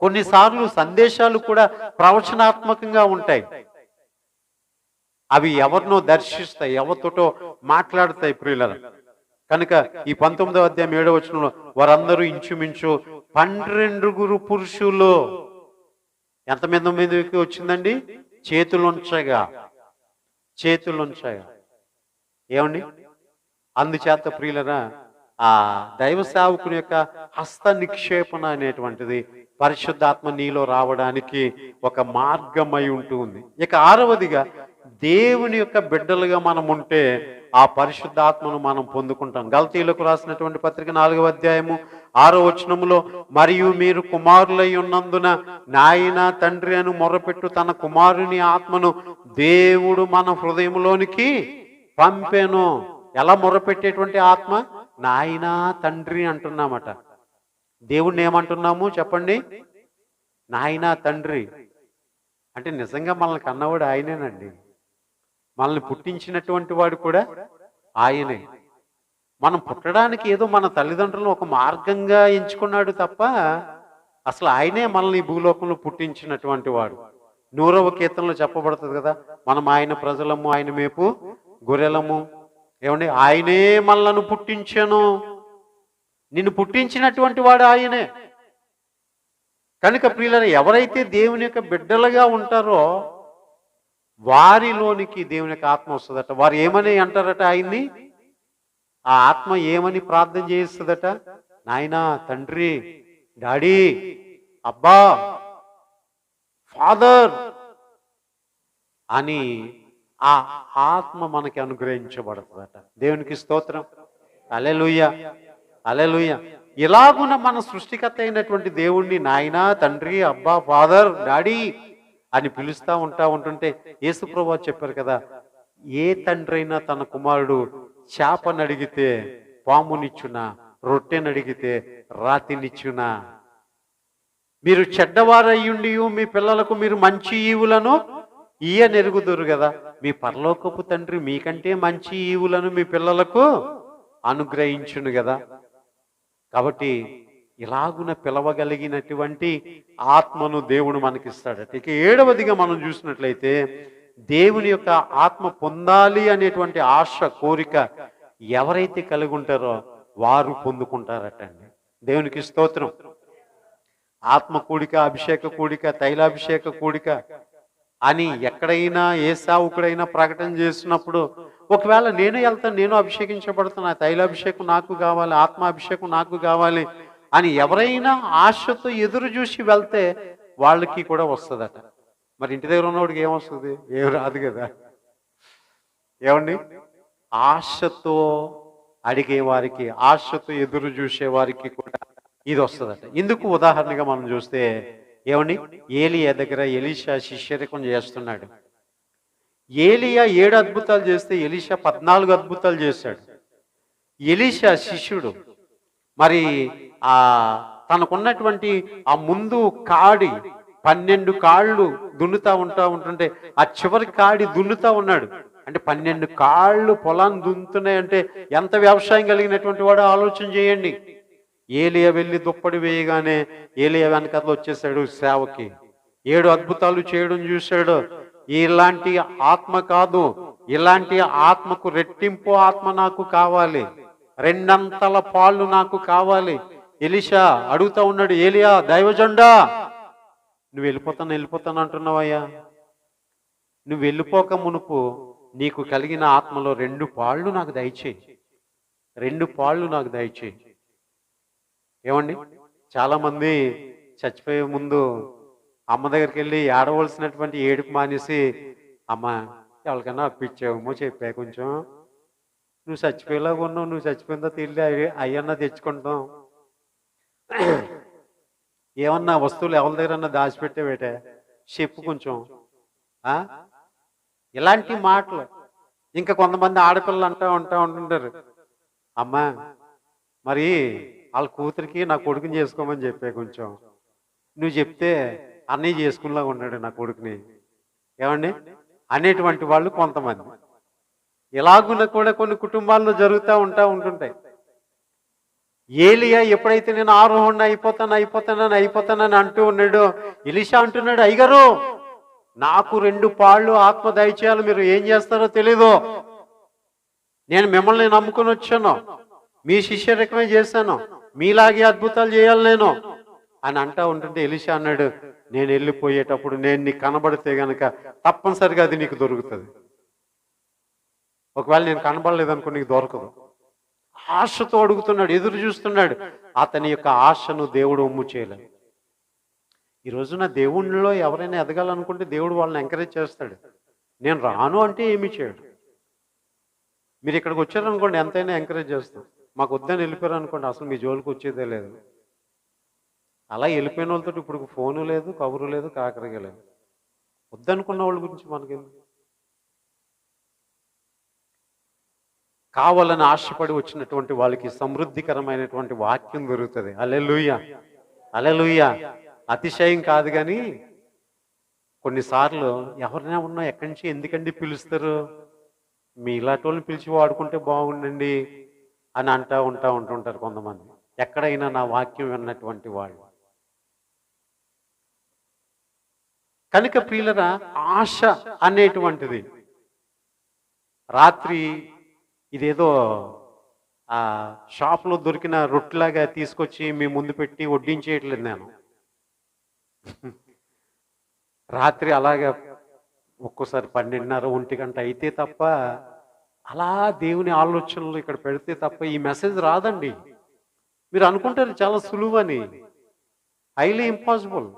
కొన్నిసార్లు సందేశాలు కూడా ప్రవచనాత్మకంగా ఉంటాయి. అవి ఎవరినో దర్శిస్తాయి, ఎవరితోటో మాట్లాడతాయి ప్రియులారా. కనుక ఈ 19వ అధ్యాయం 7వ వచనంలో వారందరూ ఇంచుమించు 12 పురుషులు. ఎంతమంది మీదకి వచ్చిందండి? చేతులుంచగా. ఏమండి? అందుచేత ప్రియులరా, ఆ దైవ సేవకుని యొక్క హస్త నిక్షేపణ అనేటువంటిది పరిశుద్ధాత్మ నీలో రావడానికి ఒక మార్గమై ఉంటుంది. ఇక 6వదిగా దేవుని యొక్క బిడ్డలుగా మనం ఉంటే ఆ పరిశుద్ధాత్మను మనం పొందుకుంటాం. గల్తీలకు రాసినటువంటి పత్రిక 4వ అధ్యాయము 6వ వచనములో, మరియు మీరు కుమారులై ఉన్నందున నాయన తండ్రి అని మొరపెట్టు తన కుమారుని ఆత్మను దేవుడు మన హృదయంలోనికి పంపెను. ఎలా మొరపెట్టేటువంటి ఆత్మ? నాయన తండ్రి అంటున్నామట. దేవుణ్ణి ఏమంటున్నాము చెప్పండి? నాయన తండ్రి. అంటే నిజంగా మనల్ని కన్నవాడు ఆయనేనండి. మనల్ని పుట్టించినటువంటి వాడు కూడా ఆయనే. మనం పుట్టడానికి ఏదో మన తల్లిదండ్రులను ఒక మార్గంగా ఎంచుకున్నాడు తప్ప అసలు ఆయనే మనల్ని భూలోకంలో పుట్టించినటువంటి వాడు. 100వ కీర్తనలో చెప్పబడుతుంది కదా, మనం ఆయన ప్రజలము, ఆయన మేపు గొర్రెలము. ఏమండి, ఆయనే మనలను పుట్టించెను. నిన్ను పుట్టించినటువంటి వాడు ఆయనే. కనుక ప్రియులారా, ఎవరైతే దేవుని యొక్క బిడ్డలుగా ఉంటారో వారిలోనికి దేవుని యొక్క ఆత్మ వస్తుందట. వారు ఏమని అంటారట ఆయన్ని? ఆ ఆత్మ ఏమని ప్రార్థన చేస్తుందట? నాయనా, తండ్రి, డాడీ, అబ్బా, ఫాదర్ అని ఆ ఆత్మ మనకి అనుగ్రహించబడుతుందట. దేవునికి స్తోత్రం. హల్లెలూయా, హల్లెలూయా. ఇలాగున మన సృష్టికర్త అయినటువంటి దేవుణ్ణి నాయనా, తండ్రి, అబ్బా, ఫాదర్, డాడీ అని పిలుస్తూ ఉంటుంటే యేసుప్రభువు చెప్పారు కదా, ఏ తండ్రి అయినా తన కుమారుడు చేపను అడిగితే పామునిచ్చునా, రొట్టెని అడిగితే రాతినిచ్చునా? మీరు చెడ్డవారయ్యుండి మీ పిల్లలకు మీరు మంచి ఈవులను నెరుగుదురు కదా, మీ పరలోకపు తండ్రి మీకంటే మంచి ఈవులను మీ పిల్లలకు అనుగ్రహించును కదా. కాబట్టి ఇలాగున పిలవగలిగినటువంటి ఆత్మను దేవుడు మనకిస్తాడట. ఇక 7వదిగా మనం చూసినట్లయితే, దేవుని యొక్క ఆత్మ పొందాలి అనేటువంటి ఆశ, కోరిక ఎవరైతే కలిగి ఉంటారో వారు పొందుకుంటారట అండి. దేవునికి స్తోత్రం. ఆత్మ కూడిక, అభిషేక కూడిక, తైలాభిషేక కూడిక అని ఎక్కడైనా ఏ సావుకుడైనా ప్రకటన చేస్తున్నప్పుడు, ఒకవేళ నేను వెళ్తాను, నేను అభిషేకించబడుతున్నా, తైలాభిషేకం నాకు కావాలి, ఆత్మాభిషేకం నాకు కావాలి అని ఎవరైనా ఆశతో ఎదురు చూసి వెళ్తే వాళ్ళకి కూడా వస్తుందట. మరి ఇంటి దగ్గర ఉన్నవాడికి ఏమొస్తుంది? ఏం రాదు కదా. ఏమండి, ఆశతో అడిగే వారికి, ఆశతో ఎదురు చూసే వారికి కూడా ఇది వస్తుందట. ఇందుకు ఉదాహరణగా మనం చూస్తే, ఏమండి, ఏలియా దగ్గర ఎలీషా శిష్యరికం చేస్తున్నాడు. ఏలియా 7 అద్భుతాలు చేస్తే ఎలీషా 14 అద్భుతాలు చేశాడు. ఎలీషా శిష్యుడు మరి తనకున్నటువంటి ఆ ముందు కాడి 12 కాళ్ళు దున్నుతా ఉంటుంటే ఆ చివరి కాడి దున్నుతా ఉన్నాడు. అంటే 12 కాళ్ళు పొలాన్ని దున్నుతున్నాయంటే ఎంత వ్యవసాయం కలిగినటువంటి వాడు ఆలోచన చేయండి. ఏలియా వెళ్ళి దుప్పటి వేయగానే ఏలియా వెనకతలు వచ్చేసాడు సేవకి. 7 అద్భుతాలు చేయడం చూశాడు. ఇలాంటి ఆత్మ కాదు, ఇలాంటి ఆత్మకు రెట్టింపు ఆత్మ నాకు కావాలి, 2 అంతల పాళ్ళు నాకు కావాలి. ఎలీషా అడుగుతా ఉన్నాడు, ఏలియా దైవజండా, నువ్వు వెళ్ళిపోతాను అంటున్నావయ్యా, నువ్వు వెళ్ళిపోక మునుపు నీకు కలిగిన ఆత్మలో 2 పాళ్ళు నాకు దయచేయి, 2 పాళ్ళు నాకు దయచేయి. ఏమండి, చాలా మంది చచ్చిపోయే ముందు అమ్మ దగ్గరికి వెళ్ళి ఏడవలసినటువంటి ఏడుపు మానేసి, అమ్మ ఎవరికైనా అప్పిచ్చావేమో చెప్పా, కొంచెం నువ్వు చచ్చిపోయేలాగా ఉన్నావు, నువ్వు చచ్చిపోయిందో తెలియదు, అయ్యన్నా తెచ్చుకుంటాం, ఏమన్నా వస్తువులు ఎవరి దగ్గరన్నా దాచిపెట్టేవేటే చెప్పు కొంచెం. ఇలాంటి మాటలు ఇంకా కొంతమంది ఆడపిల్లలు ఉంటుంటారు, అమ్మ మరి వాళ్ళ కూతురికి నా కొడుకుని చేసుకోమని చెప్పే, కొంచెం నువ్వు చెప్తే అన్నయ్య చేసుకునేలాగా ఉన్నాడు నా కొడుకుని, ఏమండి అనేటువంటి వాళ్ళు కొంతమంది. ఇలాగున్న కూడా కొన్ని కుటుంబాల్లో జరుగుతూ ఉంటుంటాయి. ఏలియా ఎప్పుడైతే నేను ఆరోహణ అయిపోతానని అంటూ ఉన్నాడు, ఎలీషా అంటున్నాడు, అయ్యగారు నాకు 2 పాళ్ళు ఆత్మ దయచేయాలి, మీరు ఏం చేస్తారో తెలీదు, నేను మిమ్మల్ని నమ్ముకుని వచ్చాను, మీ శిష్యరికమే చేశాను, మీలాగే అద్భుతాలు చేయాలి నేను అని అంటూ ఉంటుంటే ఎలీషా అన్నాడు, నేను వెళ్ళిపోయేటప్పుడు నేను నీకు కనబడితే గనక తప్పనిసరిగా అది నీకు దొరుకుతుంది, ఒకవేళ నేను కనబడలేదనుకో నీకు దొరకదు. ఆశతో అడుగుతున్నాడు, ఎదురు చూస్తున్నాడు. అతని యొక్క ఆశను దేవుడు ఒమ్ము చేయలేదు. ఈ రోజున దేవుణ్ణిలో ఎవరైనా ఎదగాలనుకుంటే దేవుడు వాళ్ళని ఎంకరేజ్ చేస్తాడు. నేను రాను అంటే ఏమీ చేయడు. మీరు ఇక్కడికి వచ్చారనుకోండి, ఎంతైనా ఎంకరేజ్ చేస్తాం. మాకు వద్దని వెళ్ళిపోయారు అనుకోండి, అసలు మీ జోలికి వచ్చేదే లేదు. అలా వెళ్ళిపోయిన వాళ్ళతో ఇప్పుడు ఫోను లేదు, కబురు లేదు, కాకరగా లేదు. వద్దనుకున్న వాళ్ళ గురించి మనకెందుకు? కావాలని ఆశపడి వచ్చినటువంటి వాళ్ళకి సమృద్ధికరమైనటువంటి వాక్యం దొరుకుతుంది. హల్లెలూయా, హల్లెలూయా. అతిశయం కాదు కానీ కొన్నిసార్లు ఎవరినైనా ఉన్నా ఎక్కడి నుంచి ఎందుకండి పిలుస్తారు, మీ ఇలాంటి వాళ్ళని పిలిచి వాడుకుంటే బాగుండండి అని ఉంటుంటారు కొంతమంది. ఎక్కడైనా నా వాక్యం విన్నటువంటి వాళ్ళు. కనుక ప్రియులరా, ఆశ అనేటువంటిది రాత్రి ఇదేదో ఆ షాప్లో దొరికిన రొట్టెలాగా తీసుకొచ్చి మీ ముందు పెట్టి వడ్డించేయట్లేదు నేను. రాత్రి అలాగా ఒక్కోసారి 12:30, 1 అయితే తప్ప, అలా దేవుని ఆలోచనలు ఇక్కడ పెడితే తప్ప ఈ మెసేజ్ రాదండి. మీరు అనుకుంటారు చాలా సులువని. Highly impossible.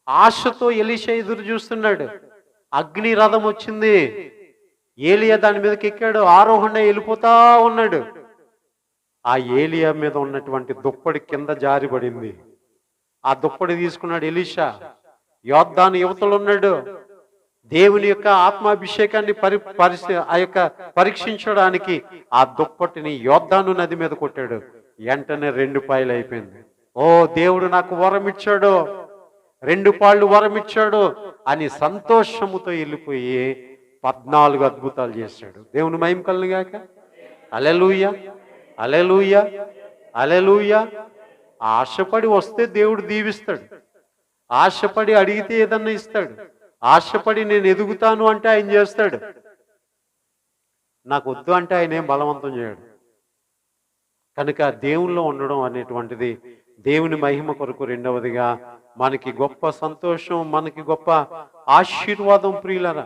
ఆశతో ఎలీషా ఎదురు చూస్తున్నాడు. అగ్ని రథం వచ్చింది, ఏలియా దాని మీదకి ఎక్కాడు, ఆరోహణ వెళ్ళిపోతా ఉన్నాడు. ఆ ఏలియా మీద ఉన్నటువంటి దుప్పటి కింద జారిపడింది. ఆ దుప్పటి తీసుకున్నాడు ఎలీషా. యోర్దాను యువతలు ఉన్నాడు. దేవుని యొక్క ఆత్మాభిషేకాన్ని పరీక్షించడానికి ఆ దుప్పటిని యోర్దాను నది మీద కొట్టాడు. వెంటనే 2 పాయలు అయిపోయింది. ఓ, దేవుడు నాకు వరం ఇచ్చాడు, 2 పాళ్ళు వరం ఇచ్చాడు అని సంతోషముతో వెళ్ళిపోయి 14 అద్భుతాలు చేశాడు. దేవుని మహిమ కలుగుగాక. హల్లెలూయా, హల్లెలూయా, హల్లెలూయా. ఆశపడి వస్తే దేవుడు దీవిస్తాడు. ఆశపడి అడిగితే ఏదన్నా ఇస్తాడు. ఆశపడి నేను ఎదుగుతాను అంటే ఆయన చేస్తాడు. నాకు వద్దు అంటే ఆయన ఏం బలవంతం చేయడు. కనుక దేవుల్లో ఉండడం అనేటువంటిది దేవుని మహిమ కొరకు. రెండవదిగా మనకి గొప్ప సంతోషం, మనకి గొప్ప ఆశీర్వాదం ప్రియులరా.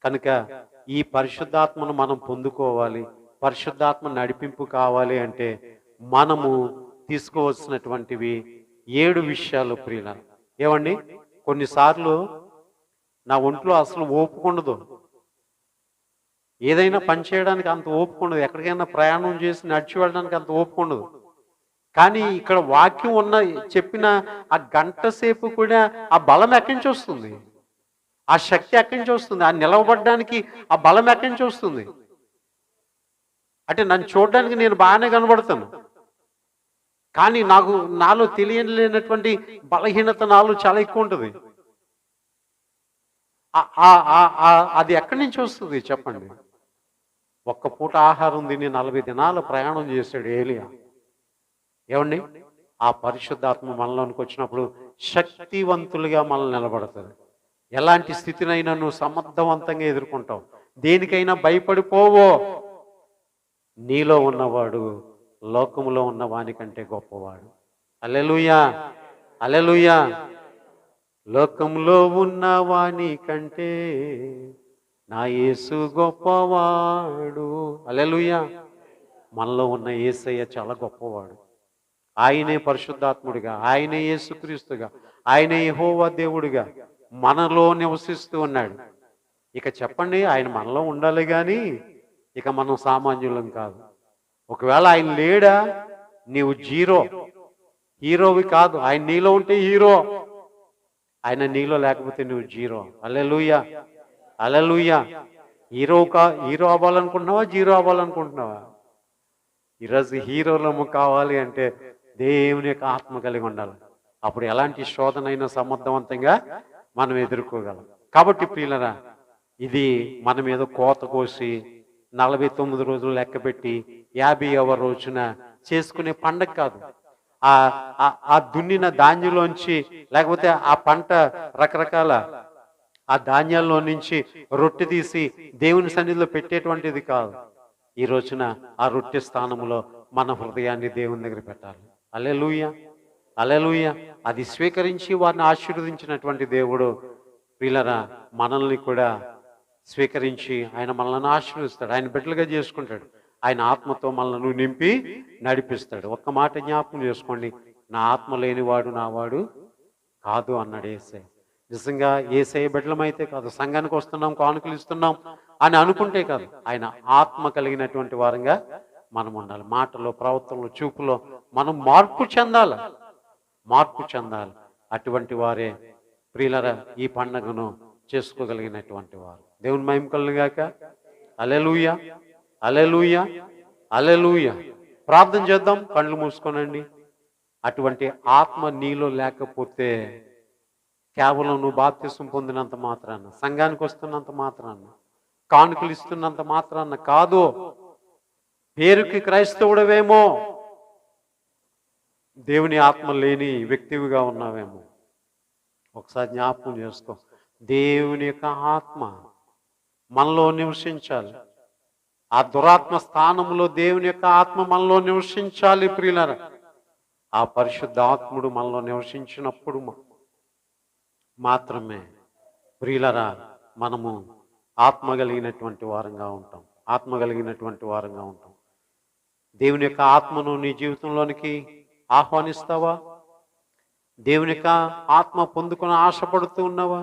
కనుక ఈ పరిశుద్ధాత్మను మనం పొందుకోవాలి, పరిశుద్ధాత్మ నడిపింపు కావాలి అంటే మనము తీసుకోవాల్సినటువంటివి 7 విషయాలు ప్రియులరా. ఏమండి, కొన్నిసార్లు నా ఒంట్లో అసలు ఓపుకుండదు, ఏదైనా పని చేయడానికి అంత ఓపుకుండదు, ఎక్కడికైనా ప్రయాణం చేసి నడిచి వెళ్ళడానికి అంత ఓపుకుండదు. కానీ ఇక్కడ వాక్యం చెప్పిన ఆ గంట సేపు కూడా ఆ బలం ఎక్కడి నుంచి వస్తుంది, ఆ శక్తి ఎక్కడి నుంచి వస్తుంది, ఆ నిలవబడడానికి ఆ బలం ఎక్కడి నుంచి వస్తుంది? అంటే నన్ను చూడడానికి నేను బాగానే కనబడతాను, కానీ నాలో తెలియలేనటువంటి బలహీనత నాలో చాలా ఎక్కువ ఉంటుంది. అది ఎక్కడి నుంచి వస్తుంది చెప్పండి? ఒక్క పూట ఆహారం తిని 40 దినాలు ప్రయాణం చేశాడు ఏలియా. ఏమండి, ఆ పరిశుద్ధాత్మ మనలోనికి వచ్చినప్పుడు శక్తివంతులుగా మనల్ని నిలబడతారు. ఎలాంటి స్థితినైనా నువ్వు సమర్థవంతంగా ఎదుర్కొంటావు. దేనికైనా భయపడిపోవో. నీలో ఉన్నవాడు లోకములో ఉన్న వానికంటే గొప్పవాడు. హల్లెలూయా, హల్లెలూయా. లోకంలో ఉన్న వాని కంటే నా యేసు గొప్పవాడు. హల్లెలూయా. మనలో ఉన్న యేసయ్య చాలా గొప్పవాడు. ఆయనే పరిశుద్ధాత్ముడిగా, ఆయనే యేసుక్రీస్తుగా, ఆయనే యెహోవా దేవుడిగా మనలో నివసిస్తూ ఉన్నాడు. ఇక చెప్పండి, ఆయన మనలో ఉండాలి కానీ ఇక మనం సామాన్యులం కాదు. ఒకవేళ ఆయన లేడా, నీవు జీరో, హీరోవి కాదు. ఆయన నీలో ఉంటే హీరో, ఆయన నీలో లేకపోతే నువ్వు జీరో. Hallelujah, hallelujah. హీరో అవ్వాలనుకుంటున్నావా, జీరో అవ్వాలనుకుంటున్నావా? ఈరోజు హీరోలము కావాలి అంటే దేవుని యొక్క ఆత్మ కలిగి ఉండాలి. అప్పుడు ఎలాంటి శోధనైనా సమర్థవంతంగా మనం ఎదుర్కోగలం. కాబట్టి ప్రియులరా, ఇది మన మీద కోత కోసి 49 రోజులు లెక్కపెట్టి 50వ రోజున చేసుకునే పండగ కాదు. ఆ దున్నిన ధాన్యంలోంచి, లేకపోతే ఆ పంట రకరకాల ఆ ధాన్యాల్లో నుంచి రొట్టె తీసి దేవుని సన్నిధిలో పెట్టేటువంటిది కాదు. ఈ రోజున ఆ రొట్టె స్థానంలో మన హృదయాన్ని దేవుని దగ్గర పెట్టాలి. హల్లెలూయా, హల్లెలూయా. అది స్వీకరించి వారిని ఆశీర్వదించినటువంటి దేవుడు ప్రియులరా మనల్ని కూడా స్వీకరించి ఆయన మనల్ని ఆశీర్వదిస్తాడు. ఆయన బిడ్డలుగా చేసుకుంటాడు. ఆయన ఆత్మతో మనల్ని నింపి నడిపిస్తాడు. ఒక్క మాట జ్ఞాపకం చేసుకోండి, నా ఆత్మ లేనివాడు నావాడు కాదు అన్నాడు యేసయ్య. నిజంగా యేసయ్య బిడ్డలమైతే కాదు, సంఘానికి వస్తున్నాం, కానుకలు ఇస్తున్నాం, అని అనుకుంటే కాదు, ఆయన ఆత్మ కలిగినటువంటి వారంగా మనం ఉండాలి. మాటలో, ప్రవర్తనలో, చూపులో మనం మార్పు చెందాలి, మార్పు చెందాలి. అటువంటి వారే ప్రియులరా ఈ పండగను చేసుకోగలిగినటువంటి వారు. దేవుని మహిమ కలుగుగాక. హల్లెలూయా, హల్లెలూయా, హల్లెలూయా. ప్రార్థన చేద్దాం, కళ్ళు మూసుకోనండి. అటువంటి ఆత్మ నీలో లేకపోతే కేవలం నువ్వు బాప్తిసం పొందినంత మాత్రాన, సంఘానికి వస్తున్నంత మాత్రాన, కానుకలు ఇస్తున్నంత మాత్రాన కాదు. పేరుకి క్రైస్తవుడవేమో, దేవుని ఆత్మ లేని వ్యక్తివిగా ఉన్నావేమో. ఒకసారి జ్ఞాపకం చేసుకో. దేవుని యొక్క ఆత్మ మనలో నివసించాలి. ఆ దురాత్మ స్థానంలో దేవుని యొక్క ఆత్మ మనలో నివసించాలి ప్రియులారా. ఆ పరిశుద్ధాత్ముడు మనలో నివసించినప్పుడు మాత్రమే ప్రియులారా మనము ఆత్మ కలిగినటువంటి వారంగా ఉంటాం, ఆత్మ కలిగినటువంటి వారంగా ఉంటాం. దేవుని యొక్క ఆత్మను నీ జీవితంలోనికి ఆహ్వానిస్తావా? దేవుని యొక్క ఆత్మ పొందుకొని ఆశపడుతూ ఉన్నావా?